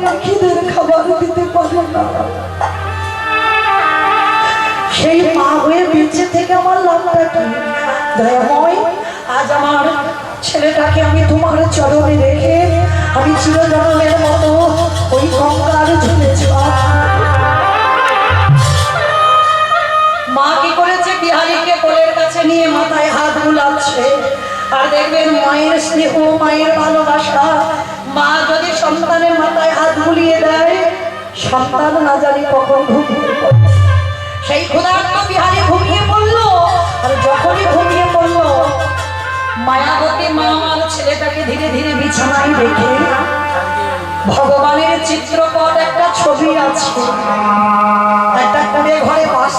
পেটের খিদের খাবার দিতে পারে না, সেই মা হয়ে বেঁচে থেকে আমার লাভটা কি? দয়াময়, আজ আমার ছেলেটাকে আমি তোমার চরণে রেখে আমি চিরজন্মের মতো ওই গঙ্গার ঝুলেছিলাম। মা কি করেছে? বিহারীকে কোলের কাছে নিয়ে মাথায় হাত বুলাচ্ছে। আর দেখবেন মায়ের স্নেহ, মায়ের ভালোবাসা, মা যদি সন্তানের মাথায় হাত বুলিয়ে দেয়, সন্তান না জানি কখন ঘুমিয়ে পড়ে। সেই ক্ষুধার্ত বিহারী ঘুমিয়ে পড়লো। আর যখনই ঘুমিয়ে পড়লো, মায়াবতী মা আমার ছেলেটাকে ধীরে ধীরে বিছানায় রেখে ভগবানের চিত্রপট একটা ছবি আছে, একটা কুড়ে ঘরে বাস।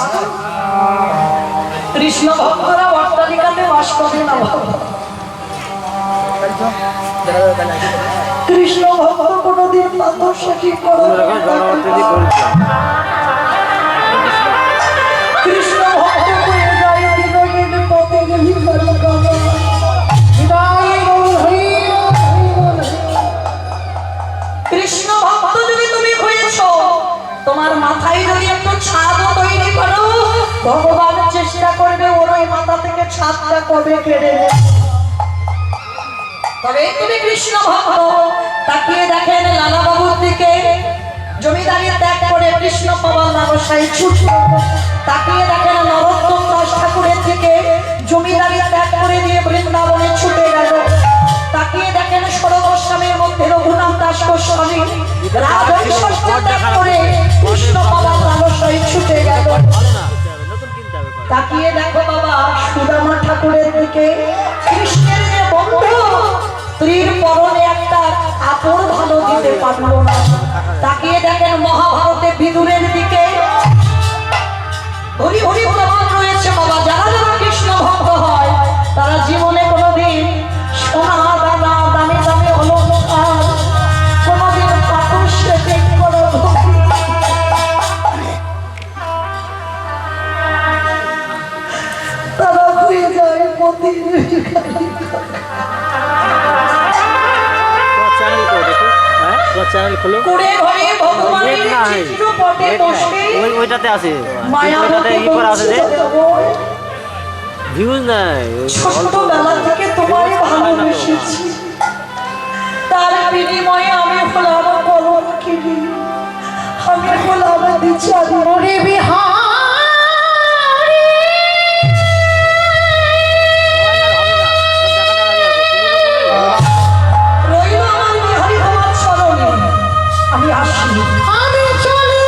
কৃষ্ণ ভক্তরা অট্টালিকাতে বাস করে না, কৃষ্ণ ভক্ত কোনদিন পাথর সাথী করে। কৃষ্ণ ভক্ত হয়ে যায় দিন পথে গেলি কৃষ্ণ ভক্ত যদি তুমি হয়েছ, তোমার মাথায় যদি একটু ছাদ তৈরি করো, ভগবান চেষ্টা করবে ওর ওই মাথা থেকে ছাদটা কবে কেড়ে নেবে। তবে তুমি কৃষ্ণ ভক্ত। তাকিয়ে দেখেন লালা বাবুর দিকে, জমিদারি ত্যাগ করে কৃষ্ণ পাওয়ার ব্যবসায়ী ছুটল। তাকিয়ে দেখেন নরোত্তম দাস ঠাকুরের দিকে, জমিদারি ত্যাগ করে দিয়ে বৃন্দাবনে ছুটে গেল। তাকিয়ে দেখেন সরগোস্বামীর মধ্যে রঘুনাথ দাস গোস্বামী রাজৈশ্বর্য ত্যাগ করে কৃষ্ণ পাওয়ার ব্যবসায়ী ছুটে গেল। তাকিয়ে দেখো বাবা সুদামা ঠাকুরের দিকে, কৃষ্ণের যে বন্ধু, স্ত্রীর পরনে একটা কাপড় ভালো দিতে পারলো না। তাকিয়ে দেখেন মহাভারতে বিদুরের দিকে, হরি হরি প্রমাণ রয়েছে বাবা। যারা যারা কৃষ্ণ ভক্ত হয় তারা জীবনে কোনোদিন সোনা দানা দামি দামি অলংকার, কোনোদিন পাথর সেটে কোনো তারা হয়ে যায় মন্দির। ওইটাতে আছে, ওইটাতে ই করা আছে যে ভিউজ নাই। ছোটবেলা থেকে তোমারই ভালোবেসেছি, তার বিনিময়ে আমি হলাম কলঙ্কিনী, আমি হলাম বিচারী। রইল আমার বিহারী তোমার চরণে, আমি আসি। আমি চলি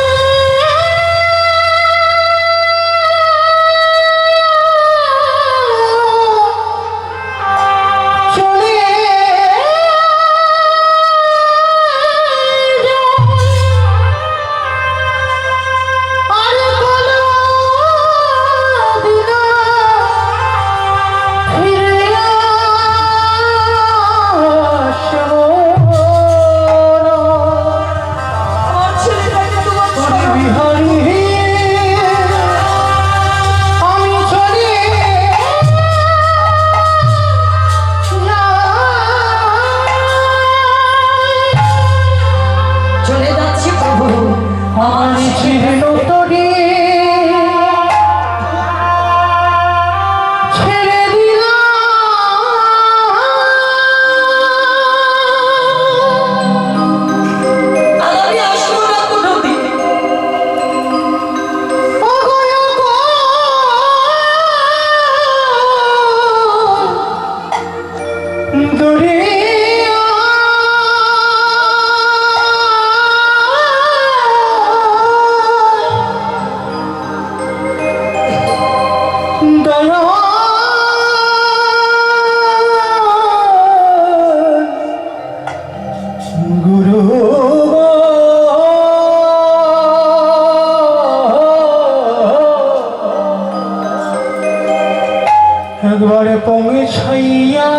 একবারে পৌঁছাইয়া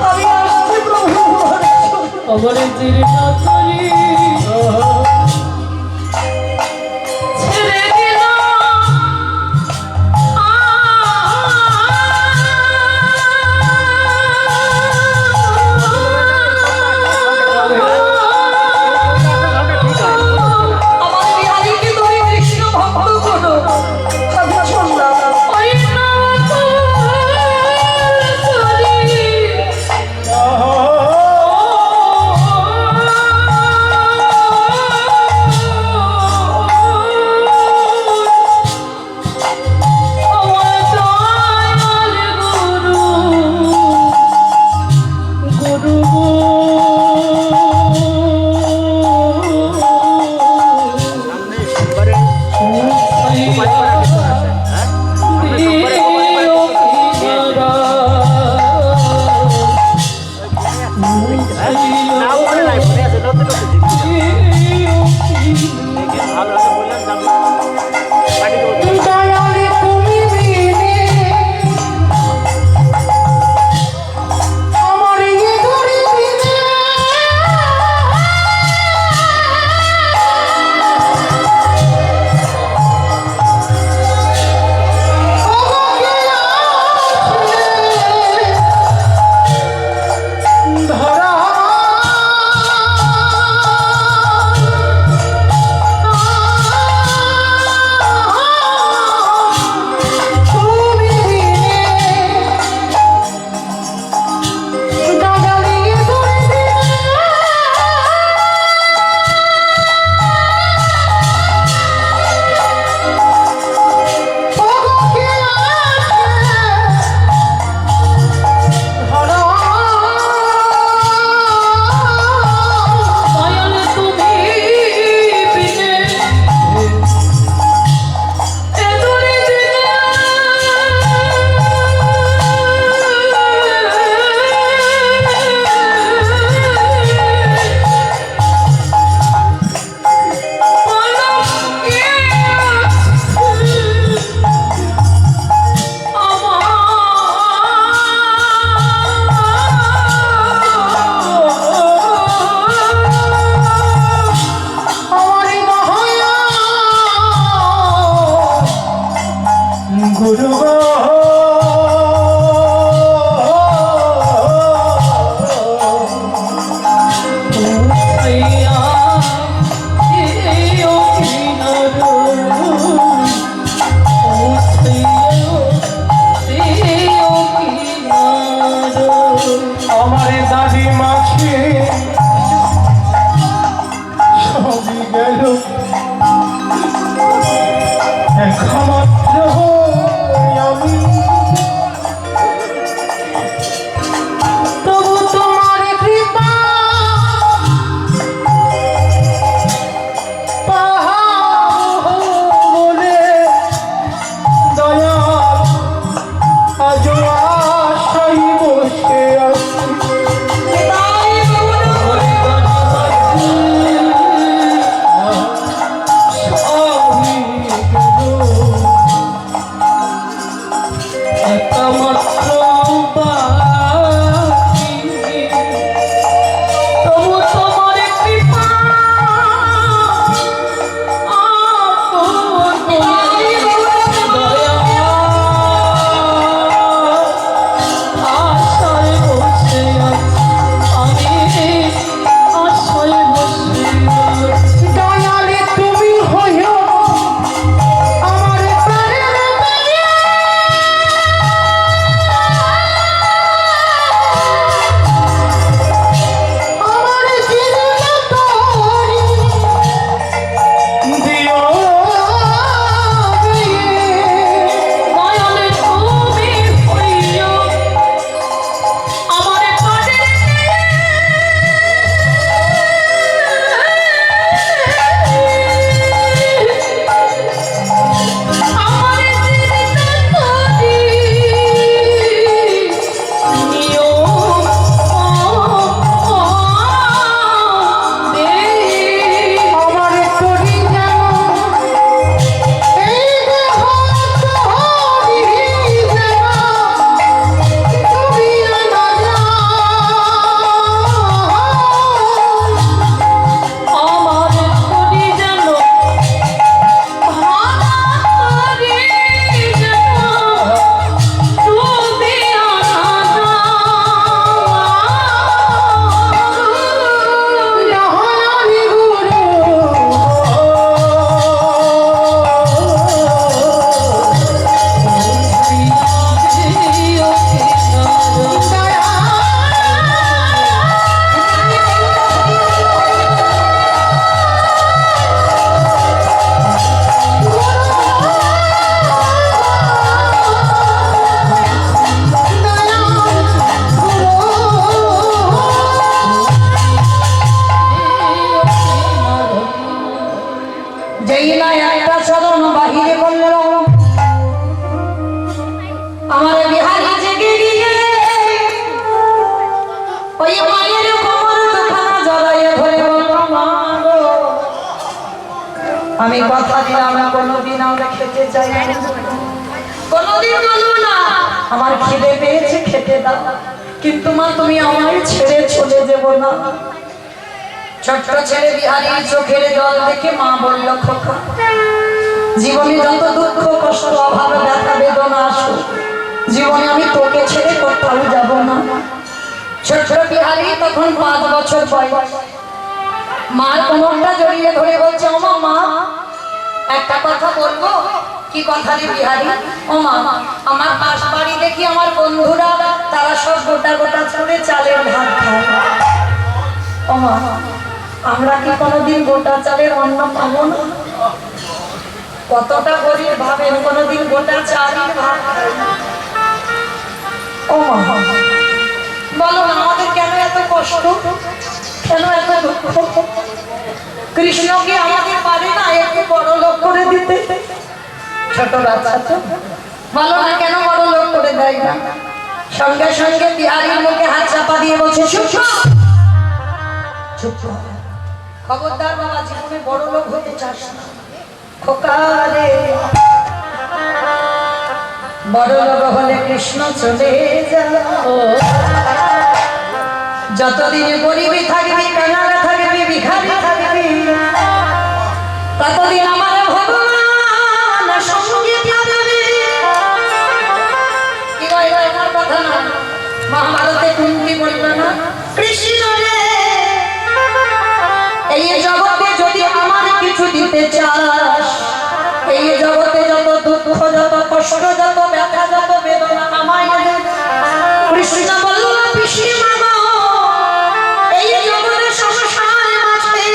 আমি আসছি প্রভু, অবরে চিরে না করি ছেড়ে দিল একটা মাত্র বাকি তবু তোমার কৃপা আশায় বসে আছি আমি আশায় বসে আছি দয়ালে তুমি হইও আমার প্রাণের মায়া আমার জীবন তোরি দিও দয়ালে তুমি হইও আমার প্রাণের আমার জীবন তোরি নিও আমার তোরি যেন এই দেহ তোরি যেন তুমি না আমার তোরি যেন যেই না একটা চরণ বাহিরে করল আমার বিহারি জেগে গিয়ে ওই মায়ের কোমর দুখানা জড়াইয়ে ধরে বলল মা গো, আমি কথা দিলাম কোনোদিন আমরা খেতে চাই না, কোনোদিন বলবো না আমার খিদে পেয়েছে খেতে দাও, কিন্তু মা তুমি আমায় ছেড়ে চলে যাব না। ছোট্ট ছেলে বিহারীর চোখের জল দেখে মা বলল খোকা, জীবনে যত দুঃখ কষ্ট অভাব ব্যথা বেদনা আসুক, জীবনে আমি তোকে ছেড়ে কোথাও যাব না। ছোট্ট বিহারী তখন 5 বছর বয়স, মার কোমরটা জড়িয়ে ধরে বলছে ও মা, একটা কথা বলবো। কি কথা রে বিহারী? ও মা, আমার পাশ বাড়ি দেখি আমার বন্ধুরা তারা সব গোটা গোটা চলে চালের ভাত খায়, ও মা আমরা কি কোনোদিন গোটা চালের অন্ন পাবো না? কতটা গরিব ভাবেন, কোনোদিন গোটা চালের ভাত খায় না। ও মা বলো না আমাদের কেন এত কষ্ট, কেন এত দুঃখ? কৃষ্ণ কি আমাদের পারে না একটু বড় লোক করে দিতে? ছোট বাচ্চা তো, বলো না কেন বড় লোক করে দেয় না? সঙ্গে সঙ্গে বিহারীর মুখে হাত চাপা দিয়ে বলছে চুপ চুপ, খবরদার বাবা, জীবনে বড় লোক হতে চাস না খোকা রে। বড় লোক হলে কৃষ্ণ চলে যাবে, যতদিন গরিবী থাকবি, কানাড়া থাকবি, ভিখারি থাকবি, ততদিন আমার ভগবান সঙ্গে থাকবে। কি হয় আমার কথা না? মহাভারতে কুন্তি বলল না, কৃষ্ণ রে এই জগতে যদি আমার কিছু দিতে চাস, এই জগতে যত দুঃখ যত কষ্ট যত ব্যথা যত বেদনা আমায় দে। কৃষ্ণ বলল পিসিমা গো, এই জগতে সংসারে আছে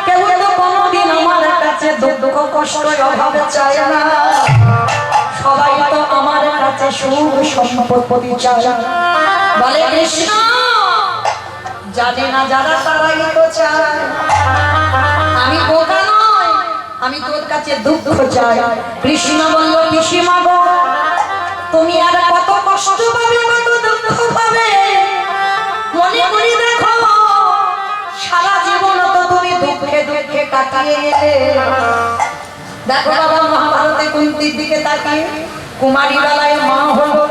কেউ তো কোনোদিন আমার কাছে দুঃখ কষ্ট অভাব চায় না, সবাই তো আমার কাছে সুখ সম্পত্তি চায়। বলে কৃষ্ণ জানে না যারা তারাই তো চায়, আমি বোকা নয়, আমি তোর কাছে দুঃখ চাই। কৃষ্ণ বলল পিসিমা গো, তুমি আর কত কষ্ট পাবে, কত দুঃখ পাবে, মনে মনে দেখো সারা জীবন তো তুমি দুঃখে দুঃখে কাটিয়ে গেলে। দেখো বাবা মহাভারতে কুন্তির দিকে তাকিয়ে কুমারী বেলায় মা হলো,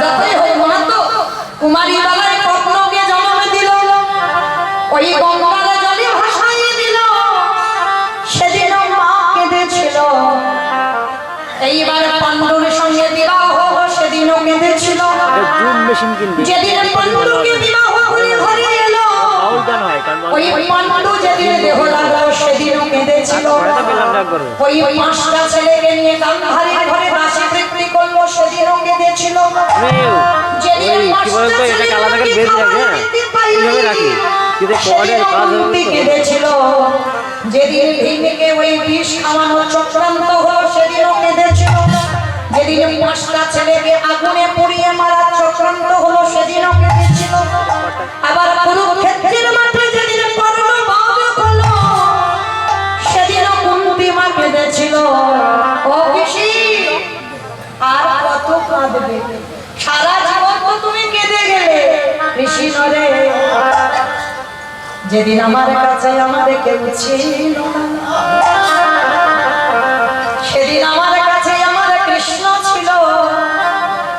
যতই হোক মা তো কুমারী বেলায় পত্নকে জন্ম দিল, ওই গঙ্গার জলে ভাসাইয়ে দিল, সেদিন মা কেঁদেছিল। এইবার পাণ্ডুর সঙ্গে বিবাহ হলো, সেদিনও কেঁদেছিল। জুম মেশিন কিনবি যেদিন পাণ্ডুকে বিবাহ হয়ে ঘরে এলো, আউল গান হয় কারণ ওই পাণ্ডু যেদিন দেহ লাগলো, সেদিনও কেঁদেছিল। হয়তো পেলাম ডাক করে ওই পাঁচটা ছেলেকে নিয়ে গান্ধারীর ঘরে দাসী বৃত্তি করলো, সেদিনও কেঁদেছিল। যেদিন কি পাঁচটা বলতো এটাকে আলাদা করে বেঁধে রাখে, হ্যাঁ কিভাবে রাখি কিন্তু কোয়ার্ডের কাজ হবে তো। কেঁদেছিল। যেদিন ভীমকে ওই বিষ খাওয়ানো চক্রান্ত হলো, সেদিনও কেঁদেছিল। যেদিন পাঁচটা ছেলেকে আগুনে পুড়িয়ে মারার চক্রান্ত হলো, সেদিনও কেঁদেছিল। আবার কুরুক্ষেত্রের মাঠে যেদিন কর্ণপাত হলো, সেদিনও কুন্তি মা কেঁদেছিল। ও পিসি, আর কত কাঁদবে? সারা জীবন তো তুমি কেঁদে গেলে কৃষ্ণ রে। যেদিন আমার কাছে আমার কেউ ছিল না, সেদিন আমার কাছে আমার কৃষ্ণ ছিল।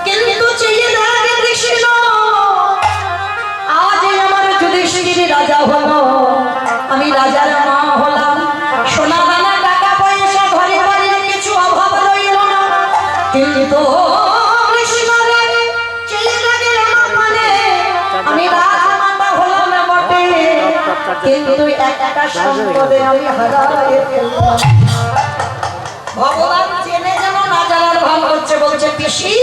কিন্তু চেয়ে থাকে কৃষ্ণ, আজ আমার যুধিষ্ঠির রাজা হলো, আমি রাজার মা হলাম। সোনা দানা টাকা পয়সা ঘরে বাড়ির কিছু অভাব রইল না, কিন্তু কৃষ্ণ রে চেয়ে থাকে আমার মানে। আমি রাজমাতা হলাম না বটে, কিন্তু একটা সম্পদে আমি হারায়ে ফেললাম। ভগবান জেনে যেন না জানার ভান করছে, বলছে পিসি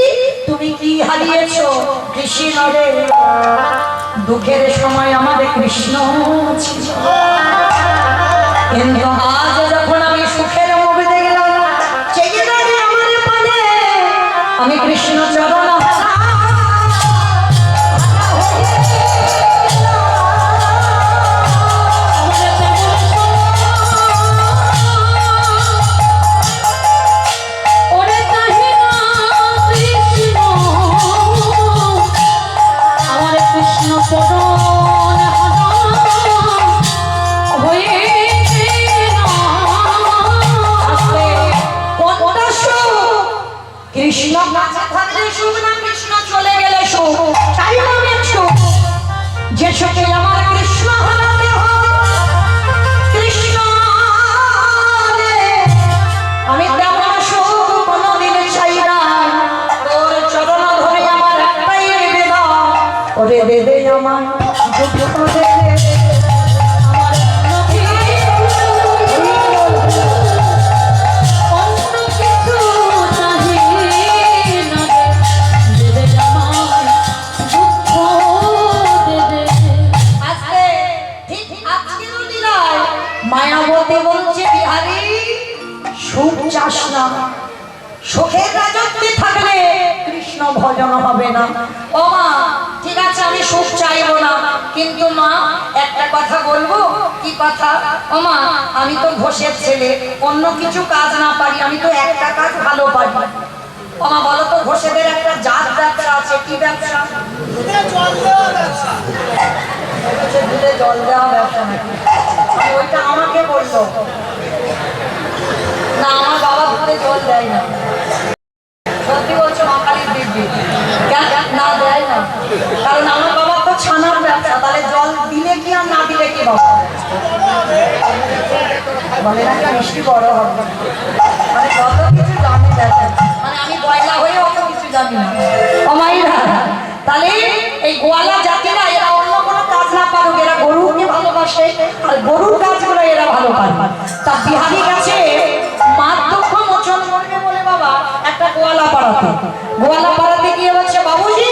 তুমি কি হারিয়েছো? কৃষ্ণ রে, দুঃখের সময় আমাদের কৃষ্ণ ছিল, কিন্তু আজ যখন আমি সুখের মুখ দেখলাম, চেয়ে থাকে আমার মানে। আমি কৃষ্ণ চরণ ওরে কাহিনা কৃষ্ণ, আমার কৃষ্ণ চরণ হয়ে না। কৃষ্ণ কাছে থাকলে সুখ না কৃষ্ণ চলে গেলে সুখ, চাইলাম এক সুখ, যে সুখে আমার কৃষ্ণ হারাতে হয়। কৃষ্ণ রে, আমি তেমন সুখ কোনোদিন চাই না, তোর চরণ ধরে আমার একটাই নিবেদন, ওরে দে দে আমার দুঃখ দে দে। অন্য কিছু চাহি না রে, দে দে আমায় দুঃখ দে দে। আজকে ঠিক আজকেরও দিলায় মায়াবতী বলছে বিহারী সুখ চাস না, সুখের রাজত্বে থাকলে কৃষ্ণ ভজন হবে না। ও মা ঠিক আছে আমি সুখ চাইবো না, কিন্তু মা একটা কথা বলবো। কি কথা? ও মা আমি তো ঘোষের ছেলে, অন্য কিছু কাজ না পারি, আমি তো একটা কাজ ভালো পারি। ও মা বলো তো, ঘোষেদের একটা জাত ব্যবসা আছে, কি ব্যবসা? বলছে দুধে জল দেওয়া ব্যবসা নাকি? আর ওইটা আমাকে বললো না, আমার বাবা দুধে জল দেয় না। সত্যি বলছো মা কালীর দিব্যি? কেন না দেয় না? কারণ আমার বাবা তো ছানার ব্যবসা, তাহলে জল দিলে কি আর না দিলে কি বাবা বলে না কি মিষ্টি বড় হবে, মানে যত কিছু জানি দেখেন, মানে আমি গয়লা হয়ে অত কিছু জানি না। ও মাইরা, তাহলে এই গোয়ালা জাতিরা এরা অন্য কোনো কাজ না পারুক, এরা গরুকে ভালোবাসে আর গরুর কাজগুলো এরা ভালো পারে। তা বিহারি কাছে মার দুঃখ মোচন করবে বলে বাবা একটা গোয়ালা পাড়াতে গিয়ে বলছে বাবুজি,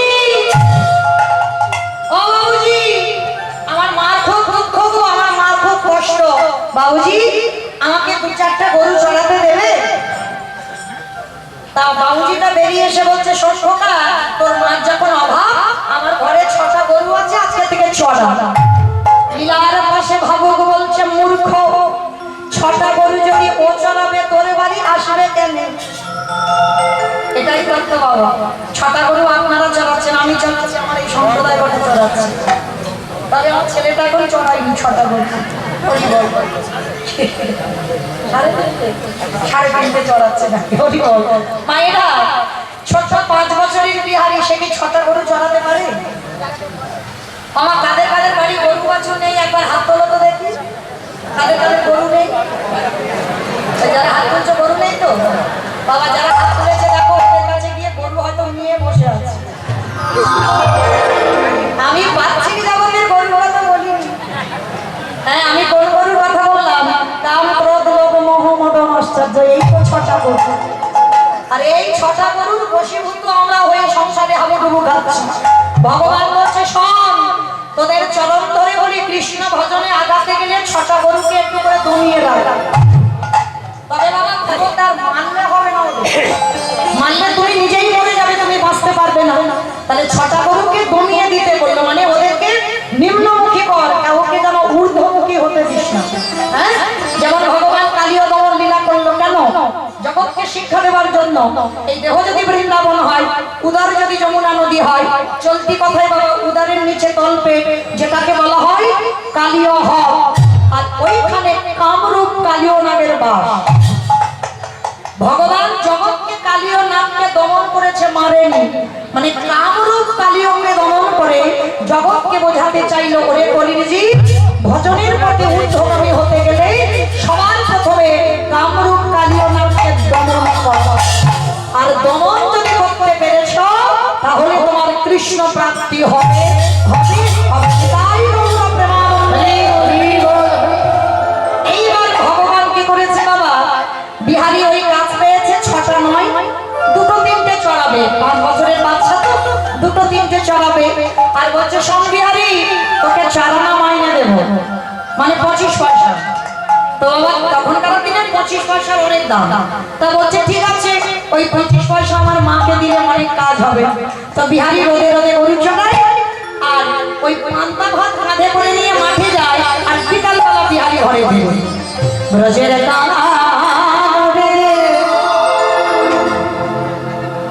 ও বাবুজি আমার মার খুব দুঃখ গো, আমার মার খুব কষ্ট, বাবুজি আমাকে দু চারটা গরু চড়াতে দেবে? তা বাবুজিটা বেরিয়ে এসে বলছে শোন খোকা, তোর মার যখন অভাব, আমার ঘরে 6টা গরু আছে, আজকে থেকে চড়া। লীলার পাশে ভাবুক বলছে মূর্খ, 6টা গরু যদি ও চড়াবে তোর বাড়ি আসবে কেন? এটাই করতে বাবা, 6টা গরু আপনারা চড়াচ্ছেন, আমি চড়াচ্ছি, আমার এই সম্প্রদায় ঘটে চড়াচ্ছি। তবে আমার ছেলেটা এখন চড়াইনি 6টা গরু, হরি বল সাড়ে তিনটে চড়াচ্ছে না, হরি বল। মায়েরা ছোট 5 বছরের বিহারি সে কি 6টা গরু চড়াতে পারে? আমার কাদের কাদের বাড়ি গরু বাছুর নেই একবার হাত তোলো তো দেখি। কাদের কাদের গরু নেই? যারা হাত তুলছে গরু নেই তো? বাবা যারা হাত তুলেছে দেখো ওদের কাছে গিয়ে গরু হয়তো নিয়ে বসে আছে। আমি বাচ্চি জগতের গরুর কথা বলিনি। হ্যাঁ আমি কোন গরুর কথা বললাম? কাম ক্রোধ লোভ মোহ মদ আশ্চর্য, এই তো 6টা গরু। আর এই 6টা গরুর বশীভূত আমরা হয়ে সংসারে হাবুডুবু খাচ্ছি। ভগবান বলছে শোন, তোদের চরণ ধরে বলি কৃষ্ণ ভজনে আগাতে গেলে 6টা গরুকে একটু করে দমিয়ে রাখ। তবে বাবা খবরদার মানলে হবে না, মানলে তুমি নিজেই মরে যাবে, তুমি বাঁচতে পারবে না। তাহলে 6টা গরুকে দমিয়ে দিতে বললো, মানে ওদেরকে নিম্নমুখী কর, কাউকে যেন ঊর্ধ্বমুখী হতে দিস না। হ্যাঁ, যেমন ভগবান কালীয় দমন লীলা করলো কেন? জগৎকে শিক্ষা দেওয়ার জন্য। এই দেহ যদি বৃন্দাবন হয়, উদর যদি যমুনা নদী হয়, চলতি কথায় বাবা উদরের নিচে তলপেট, যেটাকে বলা হয় কালীয় হক, আর ওইখানে কামরূপ কালীয় নাগের বাস। ভগবান জগৎকে কালীয় নামকে দমন করেছে, মারেনি। মানে কামরূপ কালীয়কে দমন করে জগৎকে বোঝাতে চাইলো, ওরে কলিজি ভজনের পথে ঊর্ধ্বগামী হতে গেলে সবার প্রথমে কামরূপ কালীয় নামকে দমন কর। আর দমন যদি করতে পেরেছ তাহলে তোমার কৃষ্ণ প্রাপ্তি হবে হবে হবে। তাই গৌর প্রেমানন্দে এইবার ভগবান কি করেছে বাবা? বিহারি ওই কাজ পেয়েছে, 6টা নয় 2টো 3টে চড়াবে। 5 বছরের বাচ্চা তো 2টো 3টে চড়াবে। আর বলছে শোন বিহারি, তোকে 4 আনা মাইনে দেবো, মানে 25 পয়সা। তো বাবা তখনকার দিনে 25 পয়সার অনেক দাম। তা বলছে ঠিক আছে, ওই 25 পয়সা আমার মাকে দিলে অনেক কাজ হবে। তো বিহারি রোদে রোদে গরু চড়ায় আর ওই পান্তা ভাত কাঁধে করে নিয়ে মাঠে যায়। আর বিকালবেলা বিহারি ঘরে ফিরে ব্রজের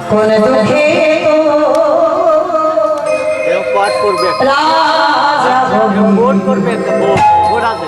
কোন দুঃখে পাঠ করবে, রাজা ভোট করবে, একটা ভোট আছে।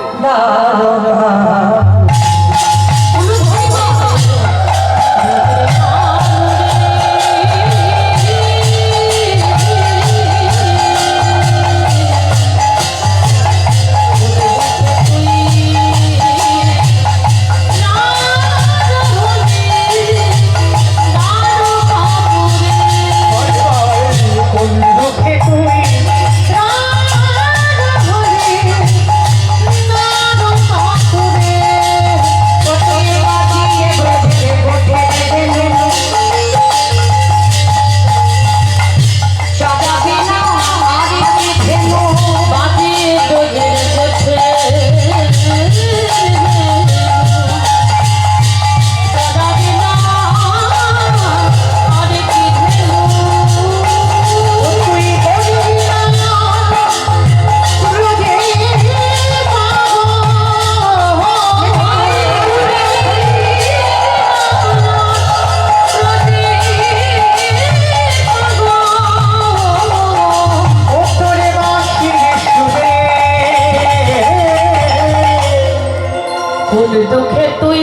দুঃখে তুই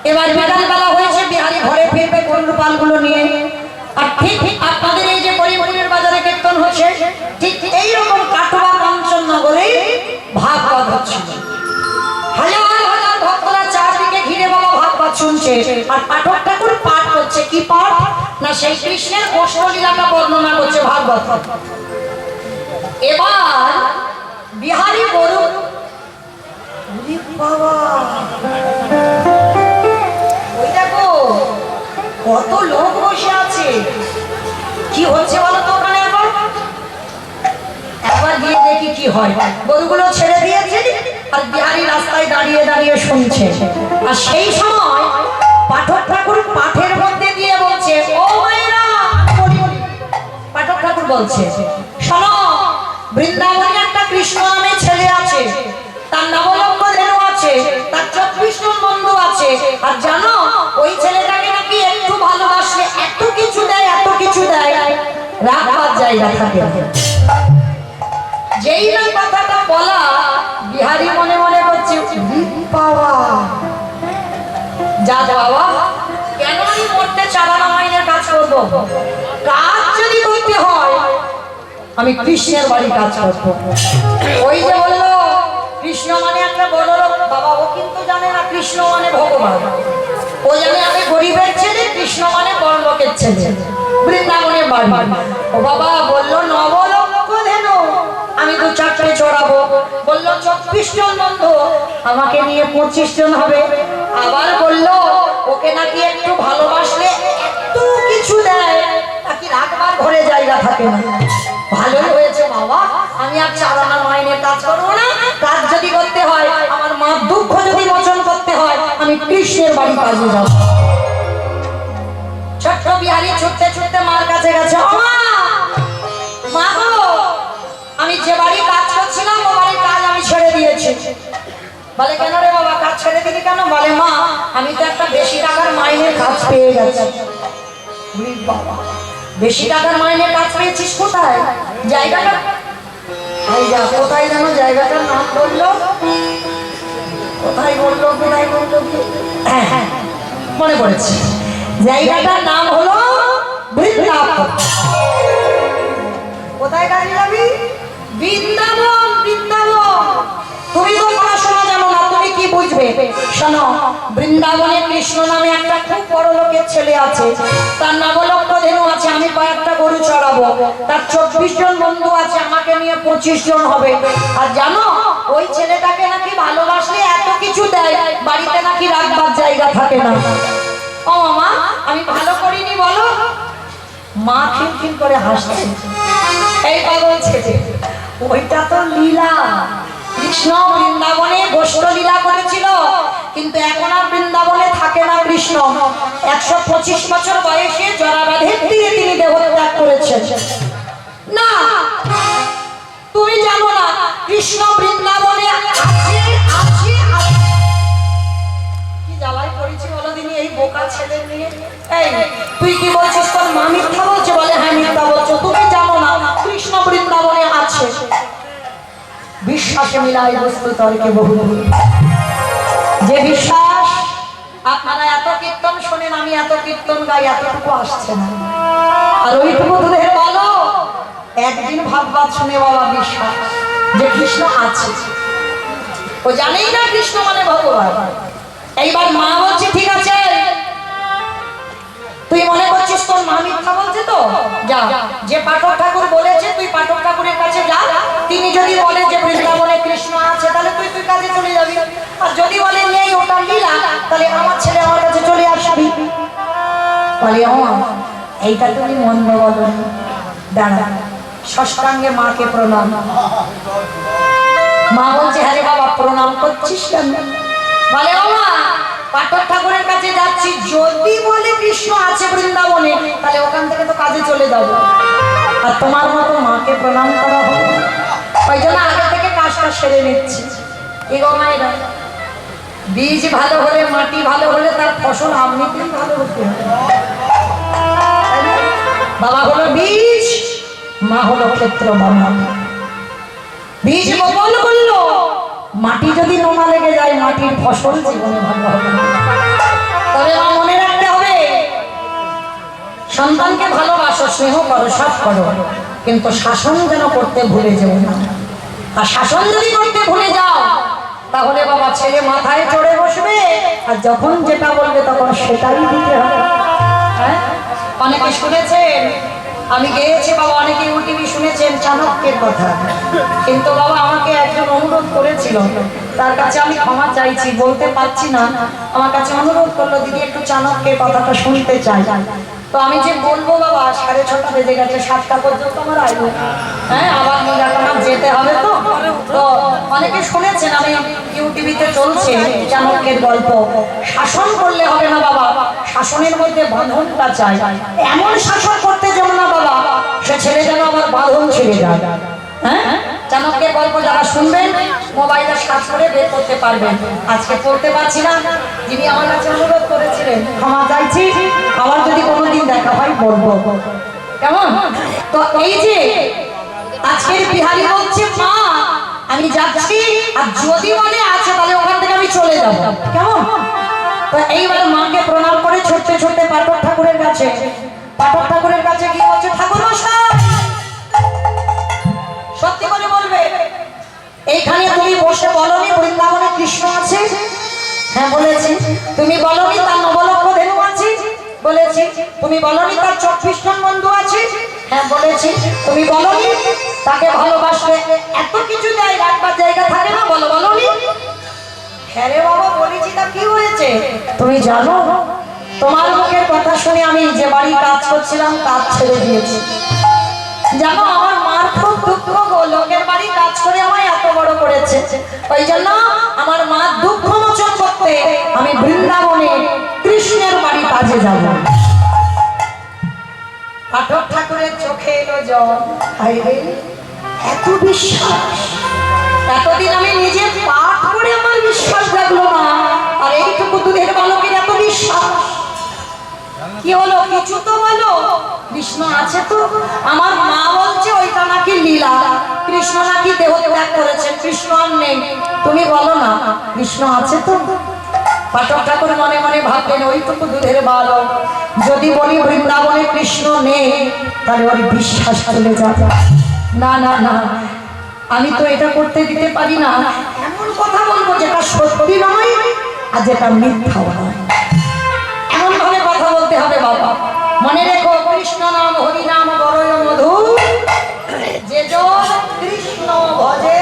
এবার বিকালবেলা হয়েছে, বিহারি ঘরে ফিরবে গরুর পালগুলো নিয়ে। আর ঠিক আপনাদের এই যে করিমপুরের বাজারে কীর্তন হচ্ছে, ঠিক এইরকম কাটোয়া কাঞ্চননগরে ভাগবত হচ্ছিল। হাজার হাজার ভক্তরা চারদিকে ঘিরে বাবা ভাগবত শুনছে। আর পাঠক ঠাকুর পাঠ করছে, কি পাঠ না সেই কৃষ্ণের কৃষ্ণলীলাটা বর্ণনা করছে ভাগবত। এবার বিহারি গরু বাবা ওই দেখো কত লোক বসে আছে, কি হচ্ছে বলো তো ওখানে? একবার গিয়ে দেখি কি হয়। গরুগুলো ছেড়ে দিয়েছে আর বিহারি রাস্তায় দাঁড়িয়ে দাঁড়িয়ে শুনছে। আর সেই সময় পাঠক ঠাকুর পাঠের মধ্যে দিয়ে বলছে, ও মায়েরা, পাঠক ঠাকুর বলছে শোনো, বৃন্দাবনে একটা কৃষ্ণ নামে ছেলে আছে, তার নবলক্ষ ধেনু আছে, তার 24 জন বন্ধু আছে। আর জানো ওই ছেলেটাকে নাকি একটু ভালোবাসলে এত কিছু দেয়, এত কিছু দেয়, রাখবার জায়গা থাকে না। যেই না কথাটা বলা, বিহারী মনে মনে করছে বাবা যা বাবা, কেন আমি মরতে চালানা মাইনের কাজ করবো? কাজ যদি করতে হয় আমি কৃষ্ণের বাড়ি কাজ করবো। ওই যে বললো কৃষ্ণ মানে একটা বড় লোক, বাবা ও কিন্তু জানে না কৃষ্ণ মানে ভগবান। ও জানে আমি গরিবের ছেলে, কৃষ্ণ মানে বড় লোকের ছেলে, বৃন্দাবনের বাড়ি। ও বাবা বললো নবলক্ষ ধেনু আমি 2-4টে চড়াবো। বললো 24 জন বন্ধু আমাকে নিয়ে 25 জন হবে। আবার বললো ওকে নাকি একটু ভালোবাসলে এত কিছু দেয়, নাকি রাখবার ঘরে জায়গা থাকে না। ভালোই হয়েছে বাবা, আমি আর চালানা মাইনের কাজ করবো না। কাজ যদি করতে হয়, আমার মার দুঃখ যদি মোচন করতে হয়, আমি কৃষ্ণের বাড়ি কাজে যাব। ছোট্ট বিহারী ছুটতে ছুটতে মার কাছে গেছে। মা গো, আমি যে বাড়ি কাজ করছিলাম ও বাড়ির কাজ আমি ছেড়ে দিয়েছি। বলে কেন রে বাবা, কাজ ছেড়ে দিলি কেন? বলে মা আমি তো একটা বেশি টাকার মাইনের কাজ পেয়ে গেছি। বাবা বেশি টাকার মাইনের কাজ পেয়েছিস কোথায়? জায়গাটা কোথায় যেন জায়গাটার নাম বললো, কোথায় বললো, কোথায় বললো, হ্যাঁ মনে পড়েছে, জায়গাটার নাম হলো বৃন্দাবন। কোথায় কাজে যাবি? বৃন্দাবন। বৃন্দাবন তুমি তো পড়াশোনা জানো না, তুমি কি বুঝবে? শোনো, বৃন্দাবনে কৃষ্ণ নামে একটা খুব বড় লোকের ছেলে আছে, তার নবলক্ষ ধেনু আছে, আমি কয়েকটা গরু চড়াবো। তার 24 জন বন্ধু আছে, আমাকে নিয়ে 25 জন হবে। আর জানো ওই ছেলেটাকে নাকি ভালোবাসলে এত কিছু দেয়, বাড়িতে নাকি রাখবার জায়গা থাকে না। ও মামা আমি ভালো করিনি বলো? মা খিলখিল করে হাসছে। এই পাগল ছেলে, ওইটা তো লীলা। কৃষ্ণ বৃন্দাবনে গোষ্ঠ লীলা করেছিল, কিন্তু এখন আর বৃন্দাবনে থাকে না কৃষ্ণ। 125 বছর বয়সে জরাবাধের তীরে তিনি দেহত্যাগ করেছেন। না তুমি জানো না কৃষ্ণ বৃন্দাবনে আছে, আছে, আছে। কি জ্বালায় পড়েছি বলো দিনি এই বোকা ছেলে নিয়ে। এই তুই কি বলছিস, তোর মা মিথ্যা বলছে? বলে হ্যাঁ মিথ্যা বলছো। তুমি জানো না কৃষ্ণ বৃন্দাবনে আছে। বিশ্বাসে মিলাই বস্তু তর্কে বহু। যে বিশ্বাস আপনারা এত কীর্তন শোনেন, আমি এত কীর্তন গাই, এতটুকু আসছে না। আর ওইটুকু দূরে বলো, একদিন ভাববাদ শুনে বাবা বিশ্বাস যে কৃষ্ণ আছে। ও জানেই না কৃষ্ণ মানে ভগবান। এইবার মা বলছে ঠিক আছে, তুই মনে করছিস তোর মা মিথ্যা বলছে, তো যা, যে পাঠক ঠাকুর বলেছে তুই পাঠক ঠাকুরের কাছে যা। তিনি যদি বলে যে বৃন্দাবনে কৃষ্ণ আছে, তাহলে তুই কাজে চলে যাবি। আর যদি বলে নেই, ওটা লীলা, তাহলে আমার ছেলে আমার কাছে চলে আসবি। বলে এইটা তুমি মন্দ বলো, দাঁড়া ষষ্ঠাঙ্গে মাকে প্রণাম। মা বলছে হ্যাঁ রে বাবা প্রণাম করছিস কেন? বলে ও মা পাঠক ঠাকুরের কাছে যাচ্ছি, যদি বলে কৃষ্ণ আছে বৃন্দাবনে, তাহলে ওখান থেকে তো কাজে চলে যাবো। আর তোমার মতো মাকে প্রণাম করা হবে, ওই জন্য আগে থেকে কাজটা সেরে নিচ্ছি। এই গো মায়েরা, বীজ ভালো হলে, মাটি ভালো হলে তার ফসল এমনিতেই ভালো হতে হবে। বাবা হলো বীজ, মা হলো ক্ষেত্র বাবা। বীজ বপন করলো, মাটি যদি নোনা লেগে যায়, মাটির ফসল জীবনে ভালো হবে না। তবে মা মনে রাখতে হবে, সন্তানকে ভালোবাসো, স্নেহ করো, সব করো, কিন্তু শাসন যেন করতে ভুলে যেও না। আর শাসন যদি করতে ভুলে যাও, তাহলে বাবা ছেলে মাথায় চড়ে বসবে, আর যখন যেটা বলবে তখন সেটাই দিতে হবে। হ্যাঁ, অনেকে শুনেছেন, আমি গেয়েছি বাবা, অনেকে ইউটিউবে শুনেছেন চাণক্যের কথা। কিন্তু বাবা আমাকে একজন অনুরোধ করেছিল, তার কাছে আমি ক্ষমা চাইছি, বলতে পারছি না। আমার কাছে অনুরোধ করলো দিদি একটু চাণক্যের কথাটা শুনতে চাই। তো আমি যে বলবো বাবা, 6:30 বেজে গেছে, 7টা পর্যন্ত আমার আয়ু। হ্যাঁ, আবার আমার যেতে হবে। তো তো অনেকে শুনেছেন, আমি ইউটিউবে চলছে চাণক্যের গল্প। শাসন করলে হবে না বাবা, শাসনের মধ্যে বাঁধনটা চাই। এমন শাসন করতে যাবো না বাবা, সে ছেলে যেন আমার বাঁধন ছেড়ে যায়। হ্যাঁ, চাণক্যের গল্প যারা শুনবেন মোবাইলে সার্চ করে বের করতে পারবেন। আজকে পড়তে পারছি না, যিনি আমার কাছে অনুরোধ করেছিলেন ক্ষমা চাইছি, আবার যদি কোনোদিন দেখা হয় বলবো, কেমন? তো এই যে আজকের বিহারি বলছে মা আমি যাচ্ছি, আর যদি মনে আছে তাহলে ওখান থেকে আমি চলে যাব, কেমন? তো এইবার মাকে প্রণাম করে ছোট্ট ছোট্ট পাঠক ঠাকুরের কাছে কি বলছে, ঠাকুর মশাই সত্যি করে বলবে এইখানে তুমি বসে বলনি বৃন্দাবনে কৃষ্ণ আছে? হ্যাঁ বলেছি। তুমি বলনি তার নবলক্ষ ধেনু আছে? বলেছি। তুমি বলনি তার 24 জন বন্ধু আছে? হ্যাঁ বলেছি। তুমি বলনি তাকে ভালোবাসলে এত কিছু দেয়, রাখবার জায়গা থাকে না? বলনি? হ্যাঁ রে বাবা বলেছি, তা কি হয়েছে? তুমি জানো তোমার মুখের কথা শুনে আমি যে বাড়ি কাজ করছিলাম কাজ ছেড়ে দিয়েছি। জানো আমার মার খুব দুঃখ গো, লোকের বাড়ি কাজ করে আমায় এত বড় করেছে, ওই জন্য আমার মা দুঃখ মোচন করতে আমি বৃন্দাবনে কৃষ্ণের বাড়ি কাজে যাব। পাঠক ঠাকুরের চোখে এলো জল, হায়রে এত বিশ্বাস! এতদিন আমি নিজে পাঠ করে আমার বিশ্বাস লাগলো না, আর এইটুকু দুধের বালকের এত বিশ্বাস! কি হলো কিছু তো বলো, কৃষ্ণ আছে তো? আমার মা বলছে ওইটা নাকি লীলা, কৃষ্ণ নাকি দেহ ত্যাগ করেছে, কৃষ্ণ আর নেই। তুমি বলো না কৃষ্ণ আছে তো? পাঠক ঠাকুর মনে মনে ভাবলেন ওইটুকু দুধের বালক যদি বলি বৃন্দাবনে কৃষ্ণ নেই তাহলে ওর বিশ্বাস চলে যাবে। না না না, আমি তো এটা করতে দিতে পারি না, এমন কথা বলবো যেটা সত্যি নয় আর যেটা মিথ্যা নয়, এমন ভাবে কথা বলতে হবে বাবা। মনে রেখো কৃষ্ণ নাম হরি নাম বড়ই মধু, যে জন কৃষ্ণ ভজে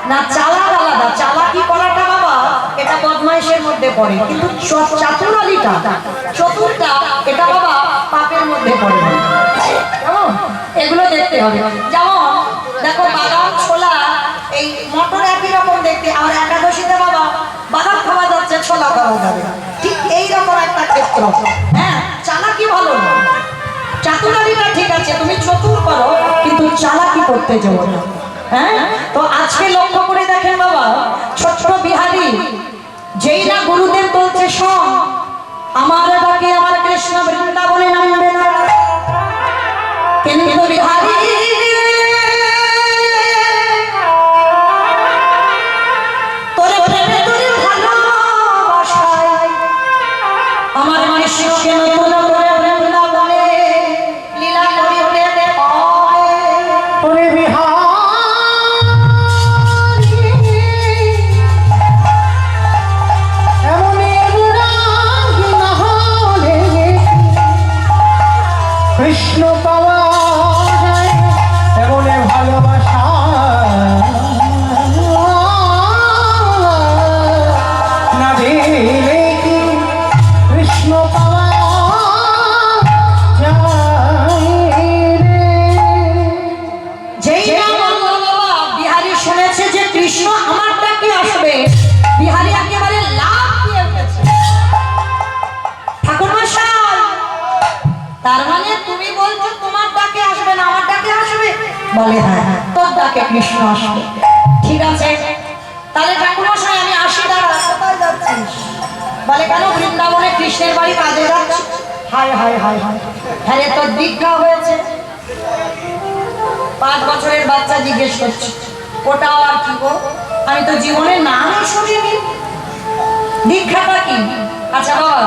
না। চালাক আলাদা, চালাকি করাটা বাবা এটা বদমাইশের মধ্যে পড়ে, কিন্তু চাতুরালিটা চতুরটা এটা বাবা পাপের মধ্যে পড়ে। কেমন? এগুলো দেখতে হবে। যেমন দেখো বাদাম ছোলা এই মটর একই রকম দেখতে, আর একাদশীতে বাবা বাদাম খাওয়া যাচ্ছে ছোলা খাওয়া যাবে, ঠিক এইরকম একটা ক্ষেত্র। হ্যাঁ চালাকি ভালো না, চাতুরালিটা ঠিক আছে, তুমি চতুর করো কিন্তু চালাকি করতে যাবো না। হ্যাঁ তো আজকে লক্ষ্য করে দেখেন বাবা, ছোট্ট বিহারি যেই না গুরুদেব বলছে শোন আমার ডাকে আমার কৃষ্ণ বৃন্দাবনে নামবে না, কিন্তু বিহারি তোরে প্রেমে তোরে ভালোবাসায় আমার কৃষ্ণকে নতুন করে বৃন্দাবনে লীলা করিতে হয়। ওরে বিহারি এমন রাগী না হলে কৃষ্ণ পাওয়া যায়, এমন ভালোবাসা না দিলে কি কৃষ্ণ পাওয়া যায় রে। যেই না বললো বাবা বিহারি শুনেছে যে কৃষ্ণ আমার ডাকে আসবে, বিহারি একেবারে লাফ দিয়ে উঠেছে। ঠাকুর মশাই তার মানে তুমি বলছো তোমার ডাকে আসবে না আমার ডাকে আসবে? বলে হ্যাঁ তোর ডাকে কৃষ্ণ আসবে। ঠিক আছে তাহলে ঠাকুর মশাই আমি আসি, দাঁড়া কোথায় যাচ্ছিস? বলে কেন বৃন্দাবনে কৃষ্ণের বাড়ি কাজে যাচ্ছি। হায় হায় হায় হায়, হ্যাঁ রে তোর দীক্ষা হয়েছে? 5 বছরের বাচ্চা জিজ্ঞেস করছে ওটা আর কি গো, আমি তো জীবনে নামই শুনিনি, দীক্ষাটা কি? আচ্ছা বাবা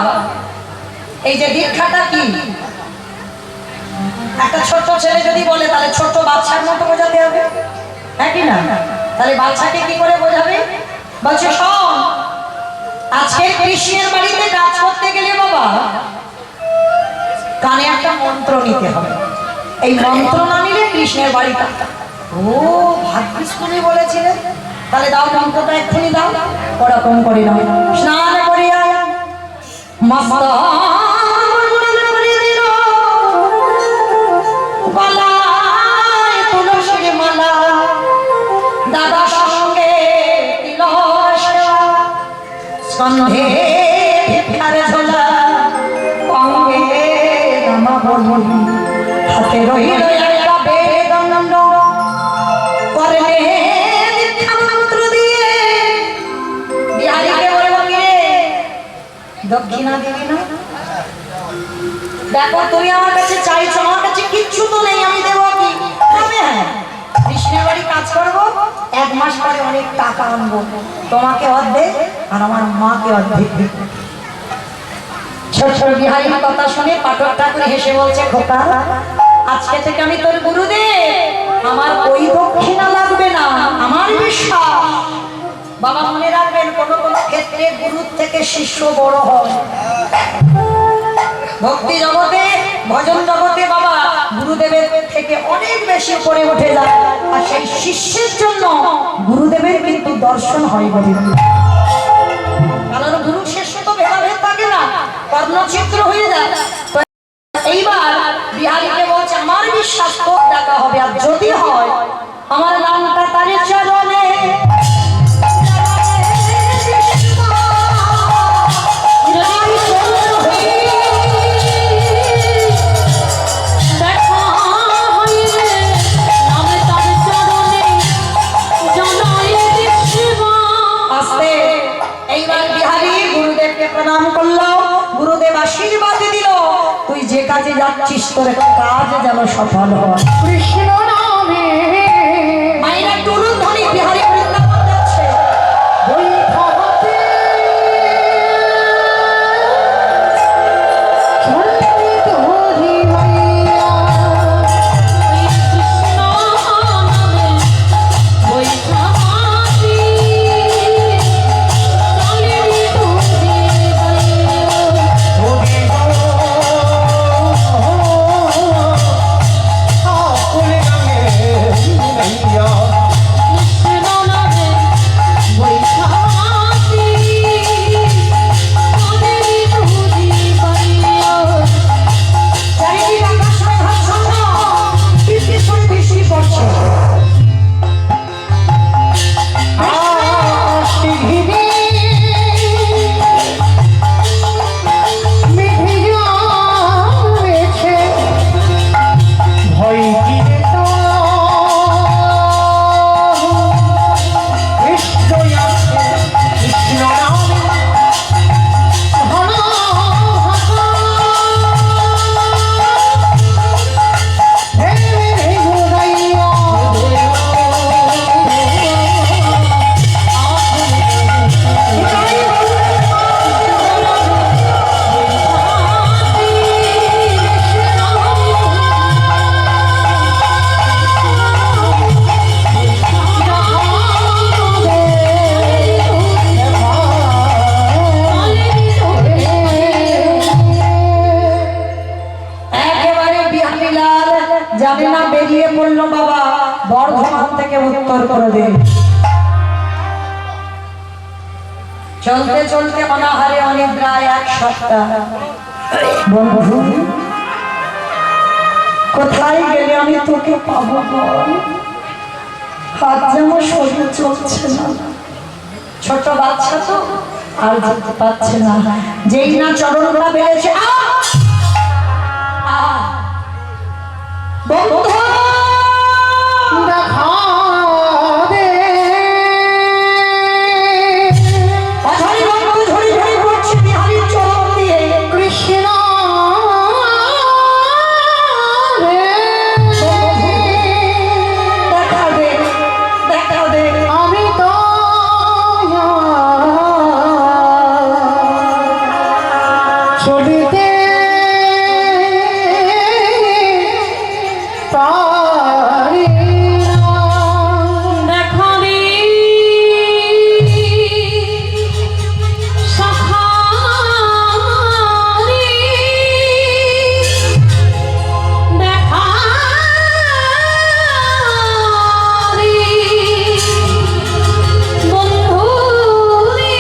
এই যে দীক্ষাটা কি, একটা ছোট্ট ছেলে যদি বলে তাহলে ছোট্ট বাচ্চার মতো বোঝাতে হবে, হ্যাঁ কি না? তাহলে বাচ্চাকে কি করে বোঝাবে? বলছে শোন আজকে কৃষ্ণের বাড়িতে কাজ করতে গেলে বাবা কানে একটা মন্ত্র নিতে হবে, এই মন্ত্র না নিলে কৃষ্ণের বাড়িটা। ও ভাগ্যিস তুমি বলেছিলে, তাহলে দাও মন্ত্রটা এক্ষুনি দাও। ওরকম করে দাও, স্নান করিয়া মস্ত গলায় তুলসীর মালা, দাদা সঙ্গে দিল সেবা, সন্ধে ভিক্ষার ঝোলা অঙ্গে নামা বলি হাতে রহিল একটা বেদণ্ড করলে দীক্ষা মন্ত্র দিয়ে বিহারীকে বলল কি রে দক্ষিণা দিবি না? দেখো তুমি আমার কাছে চাইছো, আমার কাছে কিচ্ছু তো নেই, আমি দেবো কি? তবে হ্যাঁ কৃষ্ণের বাড়ি কাজ করবো, 1 মাস পরে অনেক টাকা আনবো, তোমাকে অর্ধেক আর আমার মাকে অর্ধেক দেব। ছোট ছোট বিহারীর কথা শুনে পাঠক ঠাকুর হেসে বলছে, খোকা আজকে থেকে আমি তোর গুরুদেব, আমার ওই দক্ষিণা লাগবে না, আমার বিশ্বাস। বাবা মনে রাখবেন, কোনো কোনো ক্ষেত্রে গুরুর থেকে শিষ্য বড় হয়। ভক্তি জগতে ভজন জগতে বাবা গুরুদেবের থেকে অনেক বেশি উপরে উঠে যায়, আর সেই শিষ্যের জন্য গুরুদেবের কিন্তু দর্শন হয় বলে। কারণ গুরু শিষ্য তো ভেদাভেদ থাকে না, কর্ণচিত্র হয়ে যায়। তো এইবার বিহারীকে বলছে, আমার বিশ্বাস তোর ডাকা হবে, আর যদি হয় আমার নামটা তারে চরণে প্রণাম করলো। গুরুদেব আশীর্বাদ দিল, তুই যে কাজে যাচ্ছিস তোর কাজ যেন সফল হয়। কৃষ্ণ নামে মায়েরা তরুণ ধনী বিহারী বৃন্দাবন যাচ্ছে। বৈঠাতে চলিত হরিমাইয়া চারিদিকে আকাশ মেঘাচ্ছন্ন, টিপটিপ করে বৃষ্টি পড়ছে। জানে না বেরিয়ে পড়লো বাবা বর্ধমান থেকে উত্তর করে দেন। চলতে চলতে অনাহারে অনিদ্রায় 1 সপ্তাহ। বন্ধু কোথায় গেলে আমি তোকে পাবো বল? হাত যেমন শরীর চলছে না, ছোট বাচ্চা তো আর যেতে পারছে না, যেই না চরণটা বেড়েছে বন্ধু দেখা দে অঝরে রক্ত ঝরে ঝরে পড়ছে বিহারীর চরণ দিয়ে। কৃষ্ণ রে দেখা দে, দেখা দে। আমি তো চলিতে পারি না। দেখা দে সখা রে, দেখা রে বন্ধু রে,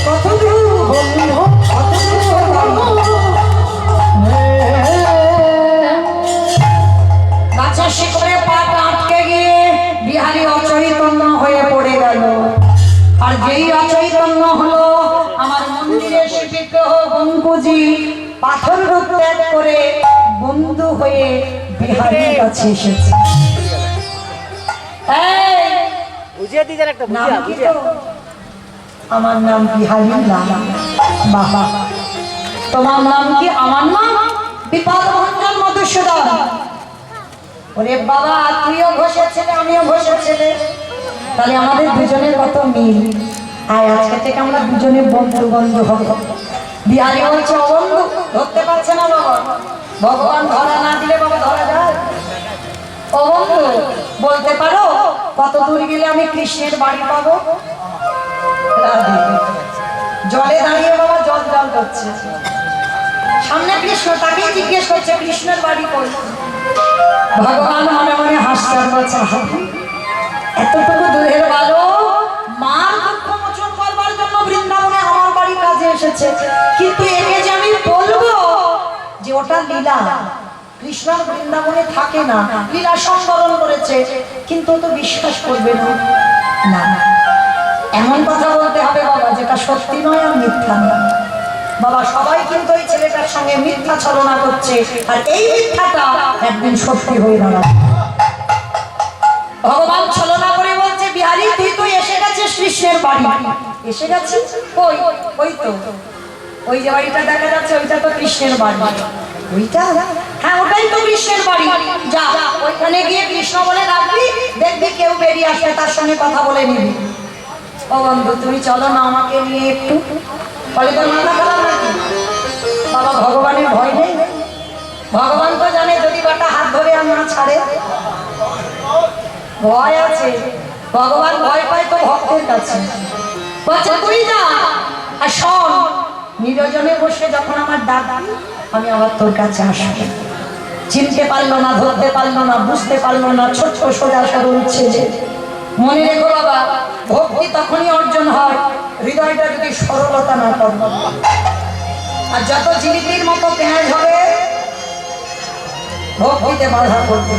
কত দূর বন্ধু, কত পুঁজি পাথর রূপ ত্যাগ করে বন্ধু হয়ে বিহারীর কাছে এসেছে। এই, বুঝিয়ে দিয়েছেন একটা নাম বুঝিয়া কি বুঝিয়া তোর? আমার নাম বিহারী লালা। বাবা, তোমার নাম কি? আমার নাম বিপদ ভঞ্জন মধুসূদন। ওরে বাবা, তুইও ঘষের ছেলে, আমিও ঘষের ছেলে, তাহলে আমাদের দুজনের কত মিল। আর আজকে থেকে আমরা দুজনে বন্ধু বন্ধু হব। বিহারী বলছে, ও বন্ধু, ধরতে পারছে না বাবা। ভগবান ধরা না দিলে বাবা ধরা যায়? ও বন্ধু, বলতে পারো কত দূর গেলে আমি কৃষ্ণের বাড়ি পাবো? রাধে। জলে দাঁড়িয়ে বাবা জল জল করছে, সামনে কৃষ্ণ, তাকেই জিজ্ঞেস করছে কৃষ্ণের বাড়ি কোথায়? ভগবান মনে মনে হাসতে বলছে, এতটুকু দূরের বালো মার দুঃখ মোচন করবার জন্য বৃন্দাবনে আমার বাড়ি কাজে এসেছে, কিন্তু একে যে আমি বলবো যে ওটা লীলা, কৃষ্ণ বৃন্দাবনে থাকে না, লীলা সংবরণ করেছে, কিন্তু ও তো বিশ্বাস করবে না। না, এমন কথা বলতে হবে বাবা যেটা সত্যি নয় আর মিথ্যা নয়। বাবা, সবাই কিন্তু ওই ছেলেটার সঙ্গে মিথ্যা ছলনা করছে, আর এই মিথ্যাটা একদিন সত্যি হয়ে দাঁড়াবে। ভগবান ছলনা করে বলছে, বিহারী তুই এসে গেছিস কৃষ্ণের বাড়ি। এসে গেছিস? ওই ওই তো ওই যে বাড়িটা দেখা যাচ্ছে, ওইটা তো কৃষ্ণের বাড়ি। ওইটা? হ্যাঁ, ওটাই তো কৃষ্ণের বাড়ি। যা, ওইখানে গিয়ে কৃষ্ণ বলে রাখবি, দেখবি কেউ বেরিয়ে আসবে, তার সঙ্গে কথা বলে নিবি। ও বন্ধু, তুমি চলো না আমাকে নিয়ে একটু। বলে, তোর মাথা খারাপ নাকি? বাবা, ভগবানের ভয় নেই? ভগবান তো জানে যদি বাটা হাত ধরে আর না ছাড়ে। ভয় আছে, ভগবান ভয় পায় তো ভক্তের কাছে। বলছে, তুই যা, আর শোন, নিরজনে বসে যখন আমার ডাক আমি আবার তোর কাছে আসবো। চিনতে পারলো না, ধরতে পারলো না, বুঝতে পারলো না, ছোট্ট সোজা সরল ছেলে। মনে রেখো বাবা, ভক্তি তখনই অর্জন হয় হৃদয়টা যদি সরলতা না করে। আর যত জিলিপির মতো পেঁয়াজ হবে ভক্তিতে বাধা করবে,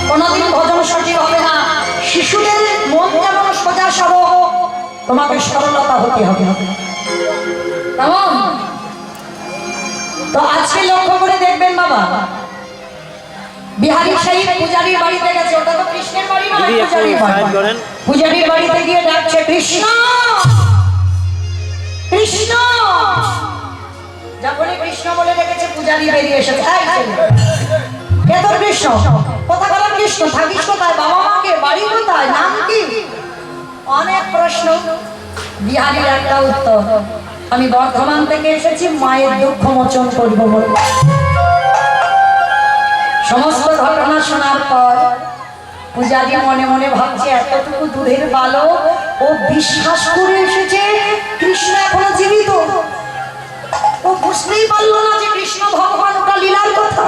কোনদিন ভজন সঠিক হবে না। শিশুদের মন যেমন সোজা সরল, তোমাকে সরলতা হতে হবে। কেমন? তো আজকে লক্ষ্য করে দেখবেন বাবা, বিহারী সাহেব পূজারীর বাড়িতে গেছে। ওটা তো কৃষ্ণের বাড়ি নয়, পূজারীর বাড়ি। পূজারীর বাড়িতে গিয়ে ডাকছে, কৃষ্ণ কৃষ্ণ। যখনই কৃষ্ণ বলে ডেকেছে, পূজারী বেরিয়ে এসেছে। কে তোর কৃষ্ণ? কোথাকার কৃষ্ণ? থাকিস কোথায়? বাবা মাকে? বাড়ি কোথায়? নাম কি? অনেক প্রশ্ন। বিহারীর একটা উত্তর, আমি বর্ধমান থেকে এসেছি মায়ের দুঃখ মোচন করবো বলে। সমস্ত ঘটনা শোনার পর পূজারী মনে মনে ভাবছে, এতটুকু দূরের বালক, ও বিশ্বাস করে এসেছে কৃষ্ণ এখনো জীবিত। ও বুঝতেই পারলো না যে কৃষ্ণ ভগবান, ওটা লীলার কথা,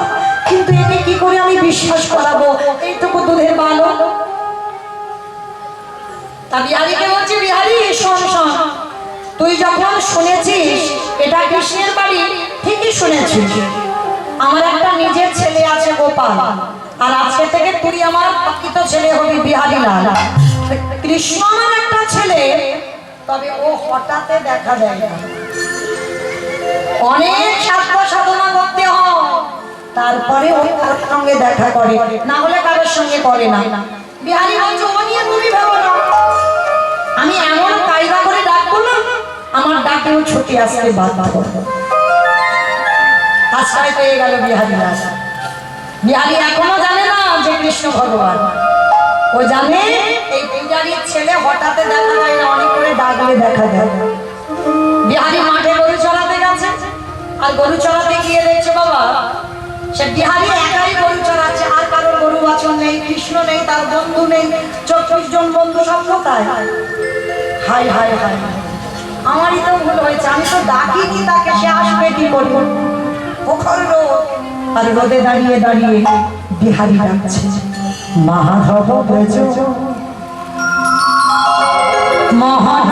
কিন্তু একে কি করে আমি বিশ্বাস করাবো এইটুকু দূরের বালক? তা বিহারীকে বলছে, বিহারী শোন শোন, তুই যখন শুনেছিস এটা কৃষ্ণের বাড়ি, ঠিকই শুনেছিস। আমার একটা নিজের ছেলে আছে গোপাল, আর আজকে থেকে তুই আমার প্রকৃত ছেলে হবি বিহারী লাল। কৃষ্ণ আমার একটা ছেলে, তবে ও হঠাৎ দেখা যায় না, অনেক সাধনা সাধনা করতে হয়, তারপরে ও তার সঙ্গে দেখা করে, না হলে কারোর সঙ্গে করে না। বিহারী বলছে, ও নিয়ে তুমি ভেবো না, আমি এমন কায়দা করে ডাকবো না, আমার ডাকেও ছুটে আসতে বাধ্য করবো। আশ্রয় পেয়ে গেল বিহারী লাল। বিহারী এখনো জানে না যে কৃষ্ণ ভগবান, ও জানে এই পূজারীর ছেলে হঠাৎ দেখা যায় না, অনেক করে ডাকলে দেখা যায়। বিহারী মাঠে গরু চড়াতে গেছে, আর গরু চড়াতে গিয়ে দেখছে বাবা, সে বিহারী একাই গরু চড়াচ্ছে, আর কারোর গরু বাছুর নেই, কৃষ্ণ নেই, তার বন্ধু নেই, 24 জন বন্ধু সব কোথায়? হাই হাই হাই, আমারই তো ভুল হয়েছে, আমি তো ডাকিনি তাকে, সে আসবে কি করব? প্রখর রোদ, আর রোদে দাঁড়িয়ে দাঁড়িয়ে বিহারী ডাকছে, মাধব ব্রজ মোহন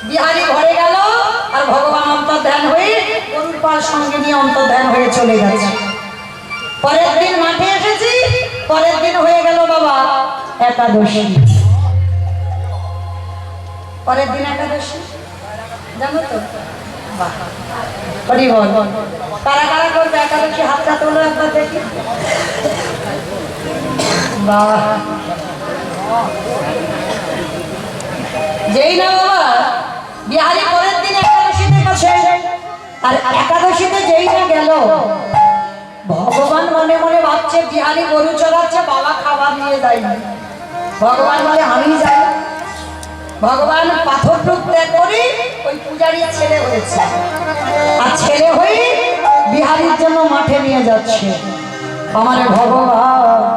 বিহারি ঘরে গেল আর ভগবান অন্তর্ধান হয়ে গরুর পাল সঙ্গে নিয়ে অন্তর্ধান হয়ে চলে গেছে। পরের দিন মাঠে এসেছি, পরের দিন হয়ে গেল বাবা একাদশী। পরের দিন একাদশী জানো তো? বাহ, হরি বল। কারা কারা করবে একাদশী? হাতটা তোলো একবার দেখি। বাহ, যেই না বাবা বিহারি পরের দিন একাদশীতে বসে, আর একাদশীতে যেই না গেল, ভগবান মনে মনে ভাবছে বিহারি গরু চড়াচ্ছে, বাবা খাবার নিয়ে যায়নি। ভগবান বলে আমি যাই। ভগবান পাথর রূপ ত্যাগ করে ওই পূজারীর ছেলে হয়েছে, আর ছেলে হয়ে বিহারির জন্য মাঠে নিয়ে যাচ্ছে। আমার ভগবান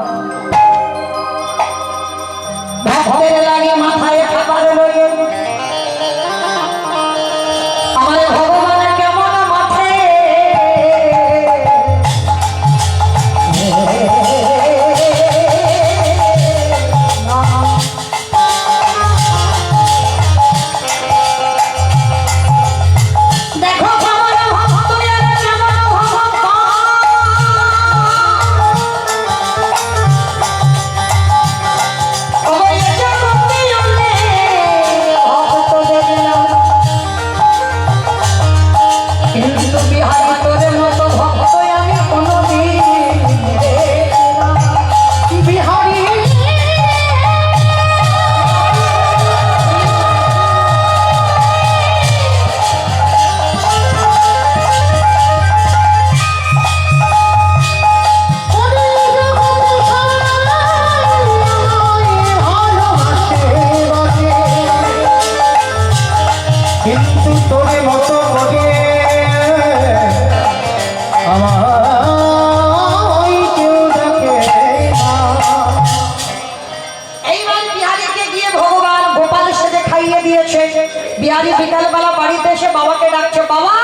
ভক্তের লাগে মাথায় খাবার লয়ে, আমার ভগবান কেমন মাঠে দেখো কেমন ভক্ত আর কেমন ভগবান। ওই জগতে অনেক ভক্ত দেখলাম, কিন্তু বিহারি তোর মতো ভক্ত আমি কোনোদিন দেখলাম। বিহারি কিন্তু তোরে মতো করে আমার কেউ দেখে না। এইবার বিহারিকে গিয়ে ভগবান গোপাল সেজে খাইয়ে দিয়েছে। বিহারি বিকালবেলা বাড়িতে এসে বাবাকে ডাকছে, বাবা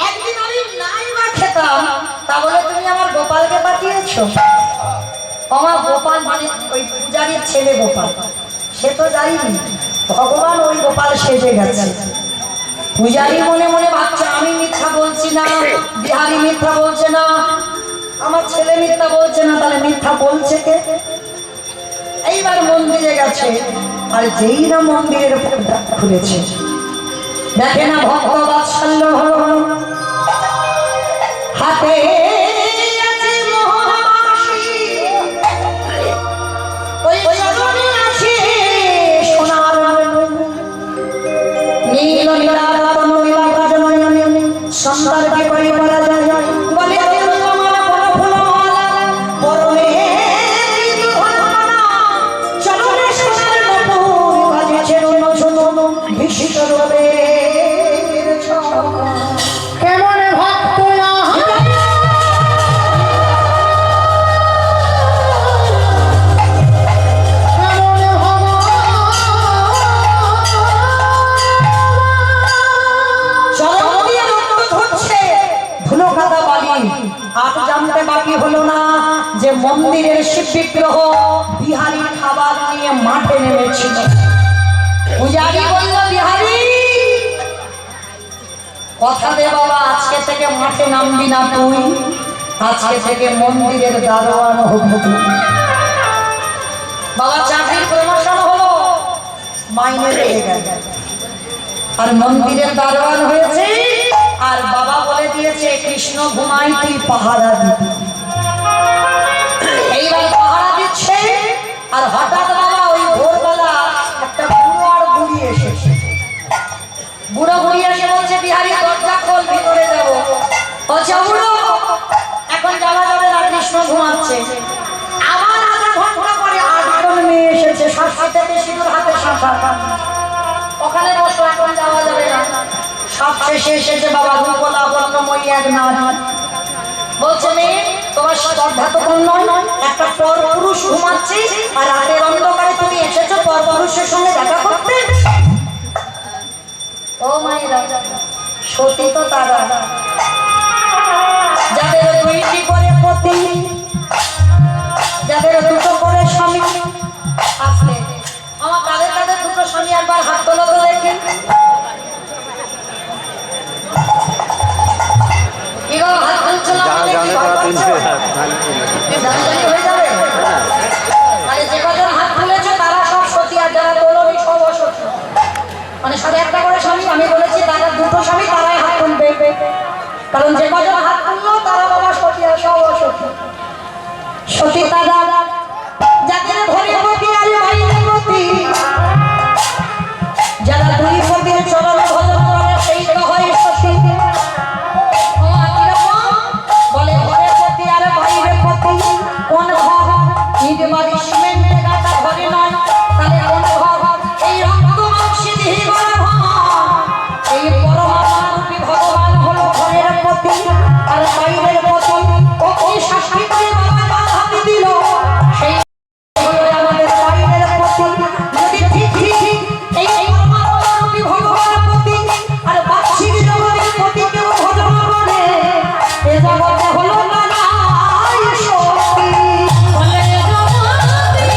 একদিন আমি নাই বা খেতাম, তা বলে তুমি আমার গোপালকে পাঠিয়েছো। আমার গোপাল মানে ওই পূজারীর ছেলে গোপাল, সে তো যায়নি, ভগবান ওই গোপাল সেজে গেছে। পূজারী মনে মনে ভাবছে আমি মিথ্যা বলছি না, বিহারি মিথ্যা বলছে না, আমার ছেলে মিথ্যা বলছে না, তাহলে মিথ্যা বলছে কে? এইবার মন্দিরে গেছে, আর যেই না মন্দিরের পর্দা খুলেছে, দেখে না ভক্ত বাৎসল্য হলো, হাতে আছে মোহনবাসী, ওই চরণে আছে সোনার নীল নীলারতন নীলাভজনয়নী, সুন্দর বিপরী করা যায় বলে আমার বড় ফুলমালা, পরনে মৃদুভাবনা, চরণে সোনার নূপুর বাজেছে রুনঝুন, ভীষিত রূপের ছটা। কেমন ভক্ত চরণ দিয়ে রক্ত ঝরছে, ধুলো কাদা বালি। আজ জানতে বাকি হলো না যে মন্দিরের শিব বিগ্রহ বিহারীর খাবার নিয়ে মাঠে নেমেছিল। পূজারী বলল, বিহারী কথা দে বাবা, আজকে থেকে মাঠে নামবি না তুই, আজকে থেকে মন্দিরের দারোয়ান হবি তুই। বাবা চাকরির প্রমোশন হলো, মাইনে পেয়ে গেল, আর মন্দিরের দারোয়ান হয়েছে। আর বাবা বলে দিয়েছে কৃষ্ণ ঘুমাই তুই পাহারা দিবি। এইবার পাহারা দিচ্ছে, আর হঠাৎ বাবা ওই ভোরবেলা একটা বুড়ো আর বুড়ি এসেছে। বুড়ো বুড়ি এসে বলছে, বিহারি দরজা খোল, ভিতরে যাবো। বলছে, বুড়ো এখন যাওয়া যাবে না, কৃষ্ণ ঘুমাচ্ছে। আবার আধা ঘন্টা পরে 8 জন মেয়ে এসেছে, সাথে সিঁদুর হাতে শাঁখা, ওখানে বসো, এখন যাওয়া যাবে না। সব শেষে এসেছে বাবা রূপলা বর্ণময়ী এক নারী। বলছে, মেয়ে তোমার শ্রদ্ধা তো কম নয়, একটা পর পুরুষ ঘুমাচ্ছে, আর রাতের অন্ধকারে তুমি এসেছো পর পুরুষের সঙ্গে দেখা করতে। ও মায়েরা, সতী তো তারা যাদের 2টি করে পতি, যাদের 2টো করে স্বামী। আসলে আমার কাদের কাদের 2টো স্বামী, একবার হাত তোলো। জানি হয়ে যাবে। মানে যে কজন হাত তুলেছে তারা সব সতী, আর যারা তোলনি সব অসতী। মানে সাড়ে একটা করে স্বামী, আমি বলেছি তারা দুটো স্বামী তারাই হাত তুলবে, কারণ যে কজন হাত তুললো তারা বাবা সতী আর সব অসতী। সতী দাদা যাদের ঘরে পতি আর বাইরে পতি, যারা দুই পতির চরণ ভজন করে সেই তো হয় সতী। বলে ঘরে পতি আর বাইরে পতি, কোন ঘর ইট বাড়ি সিমেন্টে গাঁথা ঘরে নয়, তাহলে কোন ঘর? এই রক্ত মাংসে দেহে গড়া ঘর। এই পরমাত্মা ভগবান হলো ঘরের পতি আর বাইরের পতি। ও ওই শাস্তি করে বাবা বাধা দিল, সেই হলো আমাদের বাইরের পতি। যদি ঠিক ঠিক এই পরমাত্মা ভগবান পতি আর বাহ্যিক জগতের পতি কেউ ভজন করে, এ জগতে হলো নানাই সতী। বলে জগতি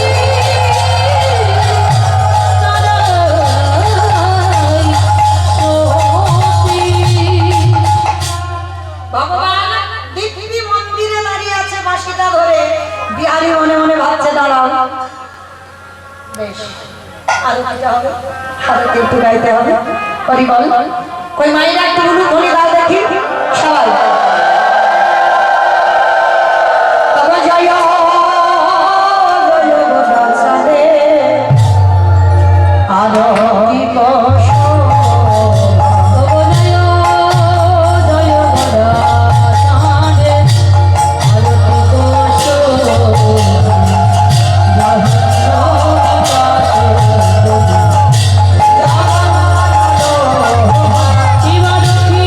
ভগবান দিব্যি মন্দিরে দাঁড়িয়ে আছে বাঁশিটা ধরে। বিহারী মনে মনে ভাবছে দাঁড়াও, বেশ আরো গাইতে হবে, আরো একটু গাইতে হবে। করি বল কই মাইরা একটু গুরু ধরি গাও দেখি সবাই। তবে জয় জয় গোদাসে আরো কি কষ্ট। জীবন কি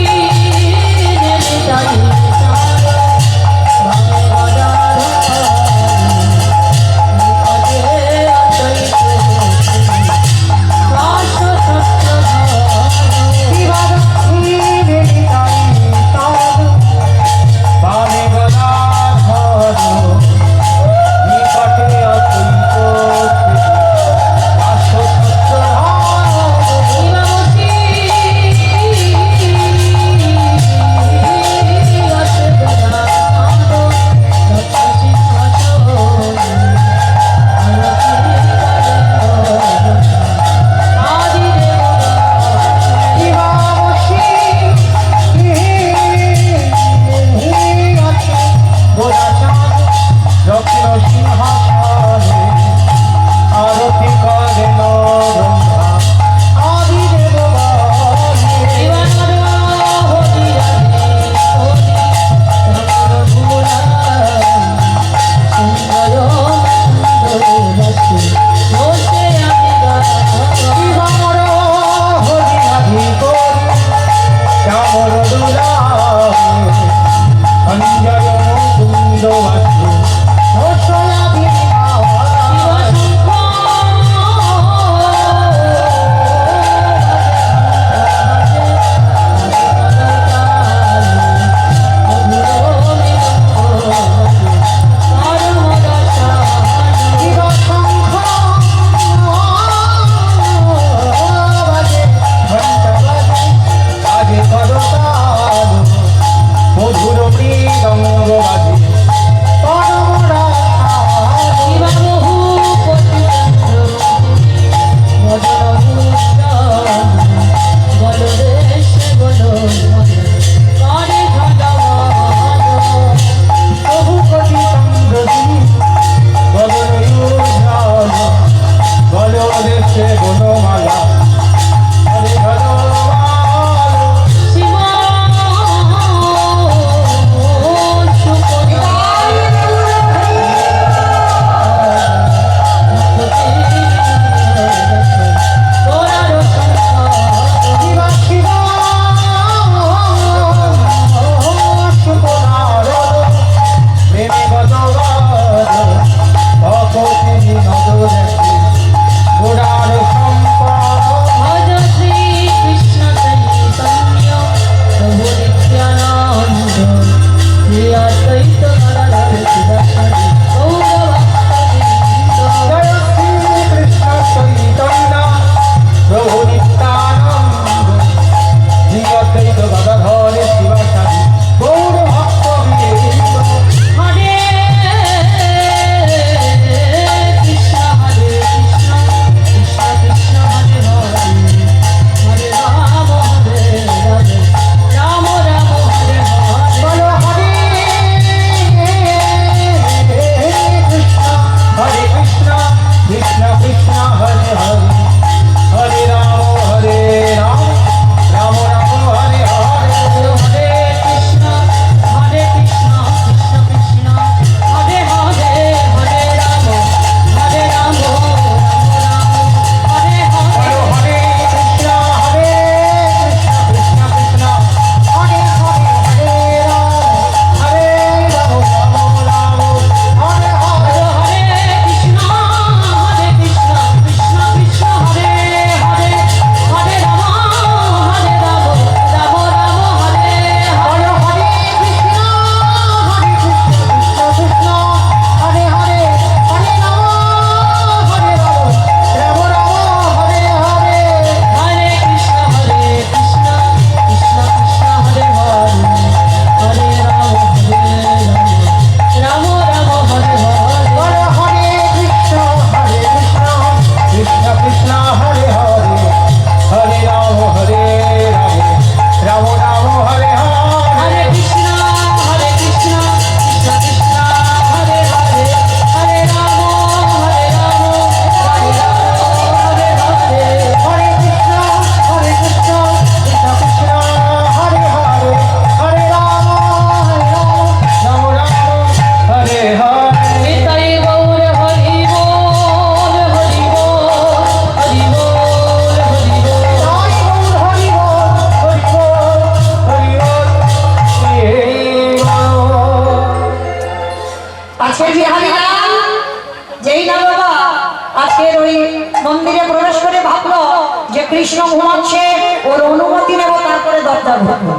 ঘুমাচ্ছে, ওর অনুমতি নেব, তারপরে দরজা খুলবো।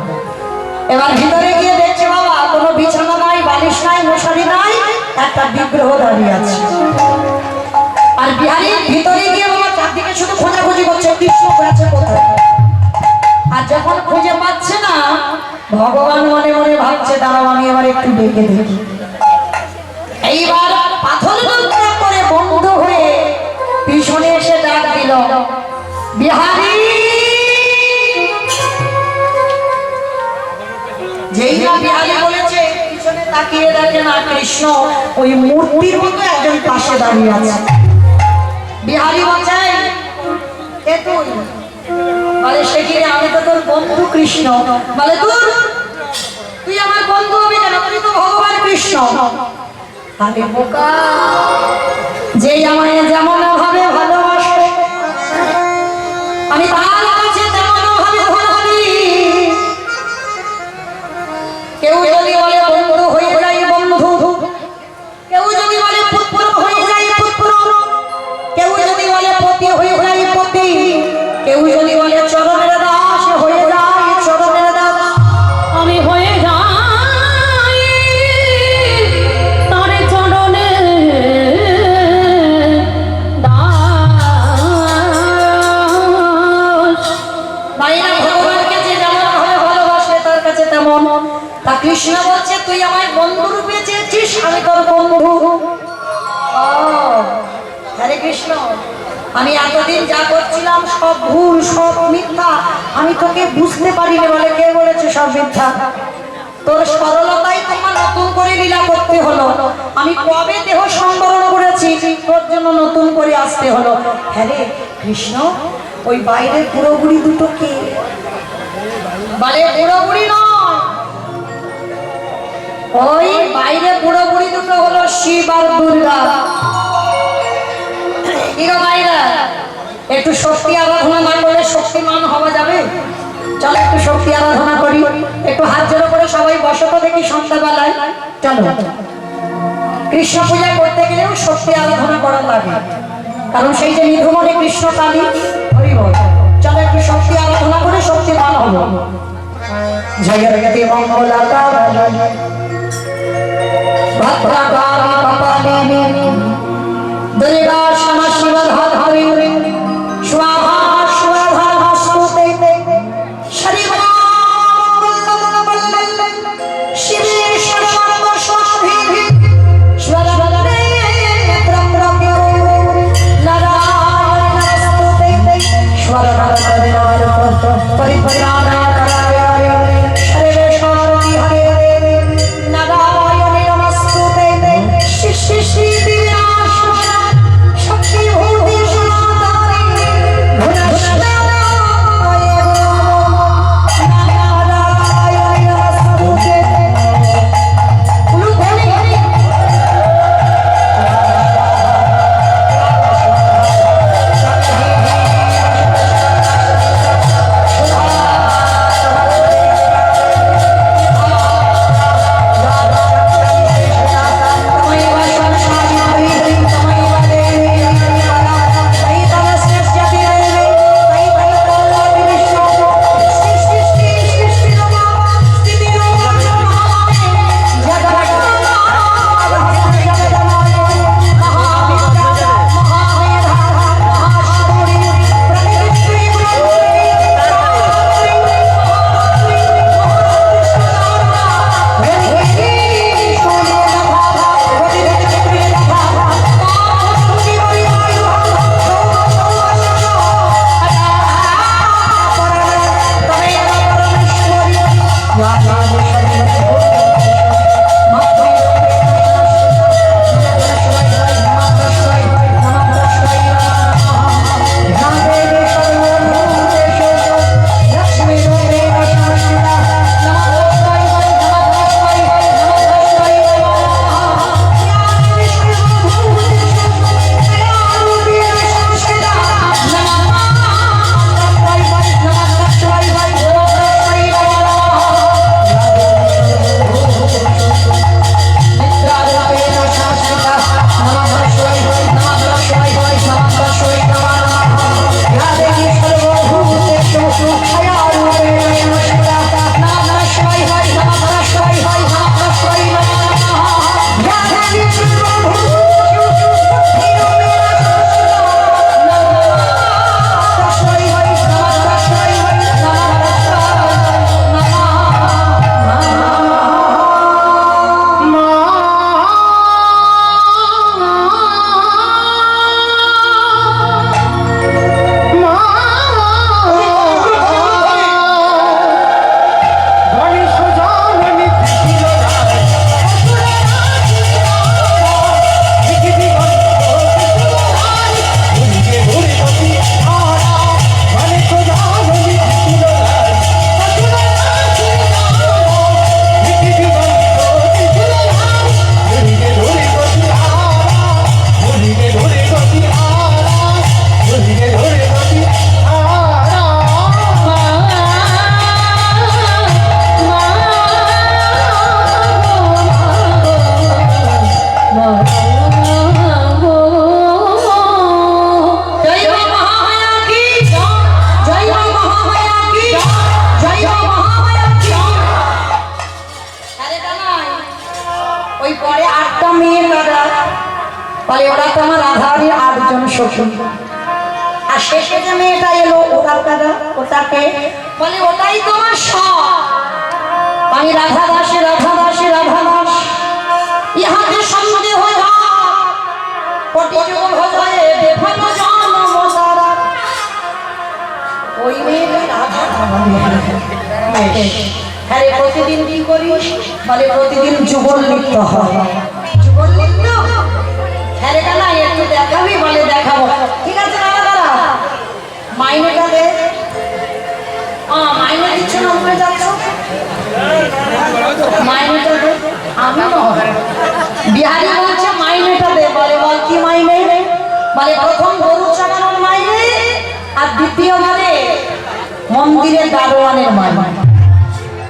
এবার ভিতরে গিয়ে দেখছে বাবা কোনো বিছানা নাই, বালিশ নাই, মশারি নাই, একটা বিগ্রহ দাঁড়িয়ে আছে। আর বিহারি ভিতরে গিয়ে বাবা চারদিকে শুধু খোঁজাখুঁজি করছে, কৃষ্ণ গেছে কোথায়। আর যখন খুঁজে পাচ্ছে না, ভগবান মনে মনে ভাবছে দাঁড়াও আমি এবার একটু ডেকে দেখি। এইবার পাথর যন্ত্রণা করে বন্ধ হয়ে পিছনে এসে ডাক দিল, বিহারি। যেই না বিহারি বলেছে, পিছনে তাকিয়ে দেখে না কৃষ্ণ ওই মূর্তির মতো একজন পাশে দাঁড়িয়ে আছে। বিহারি বলছে, কে তুই? বলে সে কি রে, আমি তো তোর বন্ধু কৃষ্ণ। বলে তুই আমার বন্ধু হবি কেন, তুই তো ভগবান কৃষ্ণ। আরে বোকা, যে আমায় যেমন ভাবে ভালোবাসে আমি তার কাছে তেমন ভাবে ভালোবাসি। কেউ যদি বলে বন্ধু হয়ে যাই বন্ধু, কেউ যদি বলে পুত্র হয়ে যাই পুত্র, কেউ যদি বলে পতি হয়ে যাই পতি, কেউ যদি বলে চরণের দাস হয়ে যায় চরণের দাস। আমি হয়ে যাই তারে চরণে দাস। মায়েরা ভগবানকে যে যেমন ভাবে ভালোবাসে তার কাছে তেমন। তা কৃষ্ণ বলছে তুই আমায় বন্ধু রূপে চেয়েছিস, আমি তোর বন্ধু। ও হরে কৃষ্ণ, আমি এতদিন যা করছিলাম সব ভুল, সব মিথ্যা, আমি তোকে বুঝতে পারিনি। বলে কে বলেছে সব মিথ্যা? তোর সরলতাই তোমার নতুন করে লীলা করতে হলো। আমি কবে দেহ সংবরণ করেছি, তোর জন্য নতুন করে আসতে হলো। হ্যাঁ রে কৃষ্ণ, ওই বাইরের বুড়ো বুড়ি দুটো কে? বলে বুড়ো বুড়ি নয়, ওই বাইরে বুড়ো বুড়ি দুটো হলো শিব আর দুর্গা। কি গো মায়েরা, একটু শক্তি আরাধনা না করলে শক্তিমান হওয়া যাবে? চলো একটু শক্তি আরাধনা করি, একটু হাত জোড়ো করে সবাই বসো তো দেখি সন্ধ্যাবেলায়। চলো, কৃষ্ণ পূজা করতে গেলেও শক্তি আরাধনা করা লাগে, কারণ সেই যে নিধুমনে কৃষ্ণ কালী হরি বল। চলো একটু শক্তি আরাধনা করে শক্তিমান হবো। জয় জগতি মঙ্গলাকার ভদ্রকালী কপালিনী দুর্গা क्षमा शिवधारी स्वाहा स्वाहा स्तुते श्री शिवे सर्व स्वाधीन स्वरवदने त्रम्बके नारायण स्तुते स्वरवदने परिपराना कराय सर्वे शांति हरे नारायण नमस्ते श्री श्री সখী। আর শেষে যে মেয়েটা এলো ওটাকে বলে ওটাই তোমার সব। আমি রাধা দাসে রাধা দাসে রাধা দাস ইহাতে সন্দেহ হয় কোটি যুগ ভজয়ে বেফল জন্ম সারা। ওই মেয়েটা রাধা। হ্যাঁ রে, প্রতিদিন কি করিস? বলে প্রতিদিন যুগল নৃত্য হয়। যুগল নৃত্য? হ্যাঁ রে কানা, একটু দেখাবি? বলে দেখাবো। ঠিক আছে দাদা, মাইনেটা দে। মাইনে দিচ্ছ না, উঠে যাচ্ছ। মাইনেটা দে। আমি বিহারি বলছে মাইনেটা দে। বলে বল কি মাইনে? বলে প্রথম গরু চালানোর মাইনে, আর দ্বিতীয় মানে মন্দিরের দারোয়ানের মাইনে।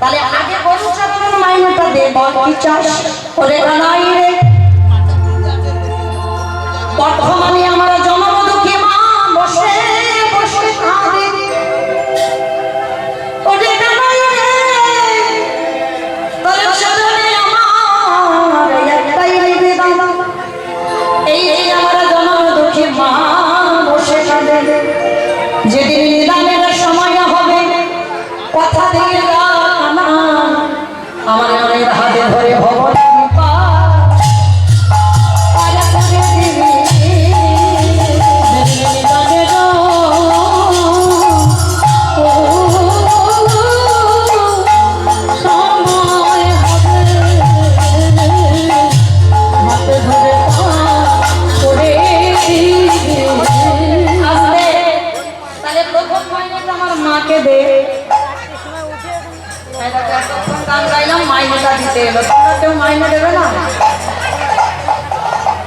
তাহলে আগে গরু চালানোর মাইনেটা দে। বল কি চাস? ওরে কানাই রে, বর্তমানে আমরা জনমদুখী মা বসে বসে কাঁদে। ওরে কানাই রে, তোর চরণে আমার একটাই নিবেদন। এই যে আমরা জনমদুখী মা বসে কাঁদে, যেদিন নিদানের সময় হবে কথা দিয়ে গানা আমার মনের হাতে ধরে ভগবান মাকে দে। গান গাইলাম, মাইনেটা দিতে এলো। তোমরা কেউ মাইনে দেবে না?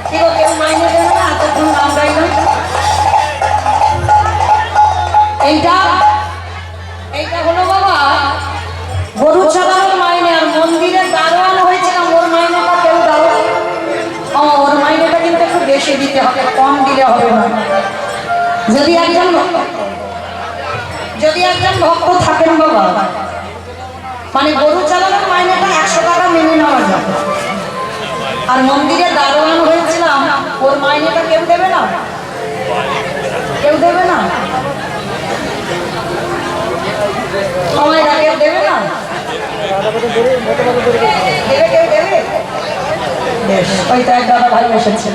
কি গো, কেউ মাইনে দেবে না? এতক্ষণ গান গাইলাম। এইটা হলো বাবা গরু চালানোর মাইনে। আর মন্দিরের দারোয়ান হয়েছিলাম, ওর মাইনেটা কেউ দাও। ওর মাইনেটা কিন্তু একটু বেশি দিতে হবে, কম দিলে হবে না। যদি একজন ভক্ত থাকেন বাবা, মানে গরু চালানোর মাইনেটা 100 টাকা মেনে নেওয়া যাবে। আর মন্দিরে দারোয়ান হয়েছিলাম, ওর মাইনেটা কেউ দেবে না? কেউ দেবে না? সময়টা কেউ দেবে না? দেবে? কেউ দেবে? বেশ, ওই তো এক দাদা ভাই এসেছে।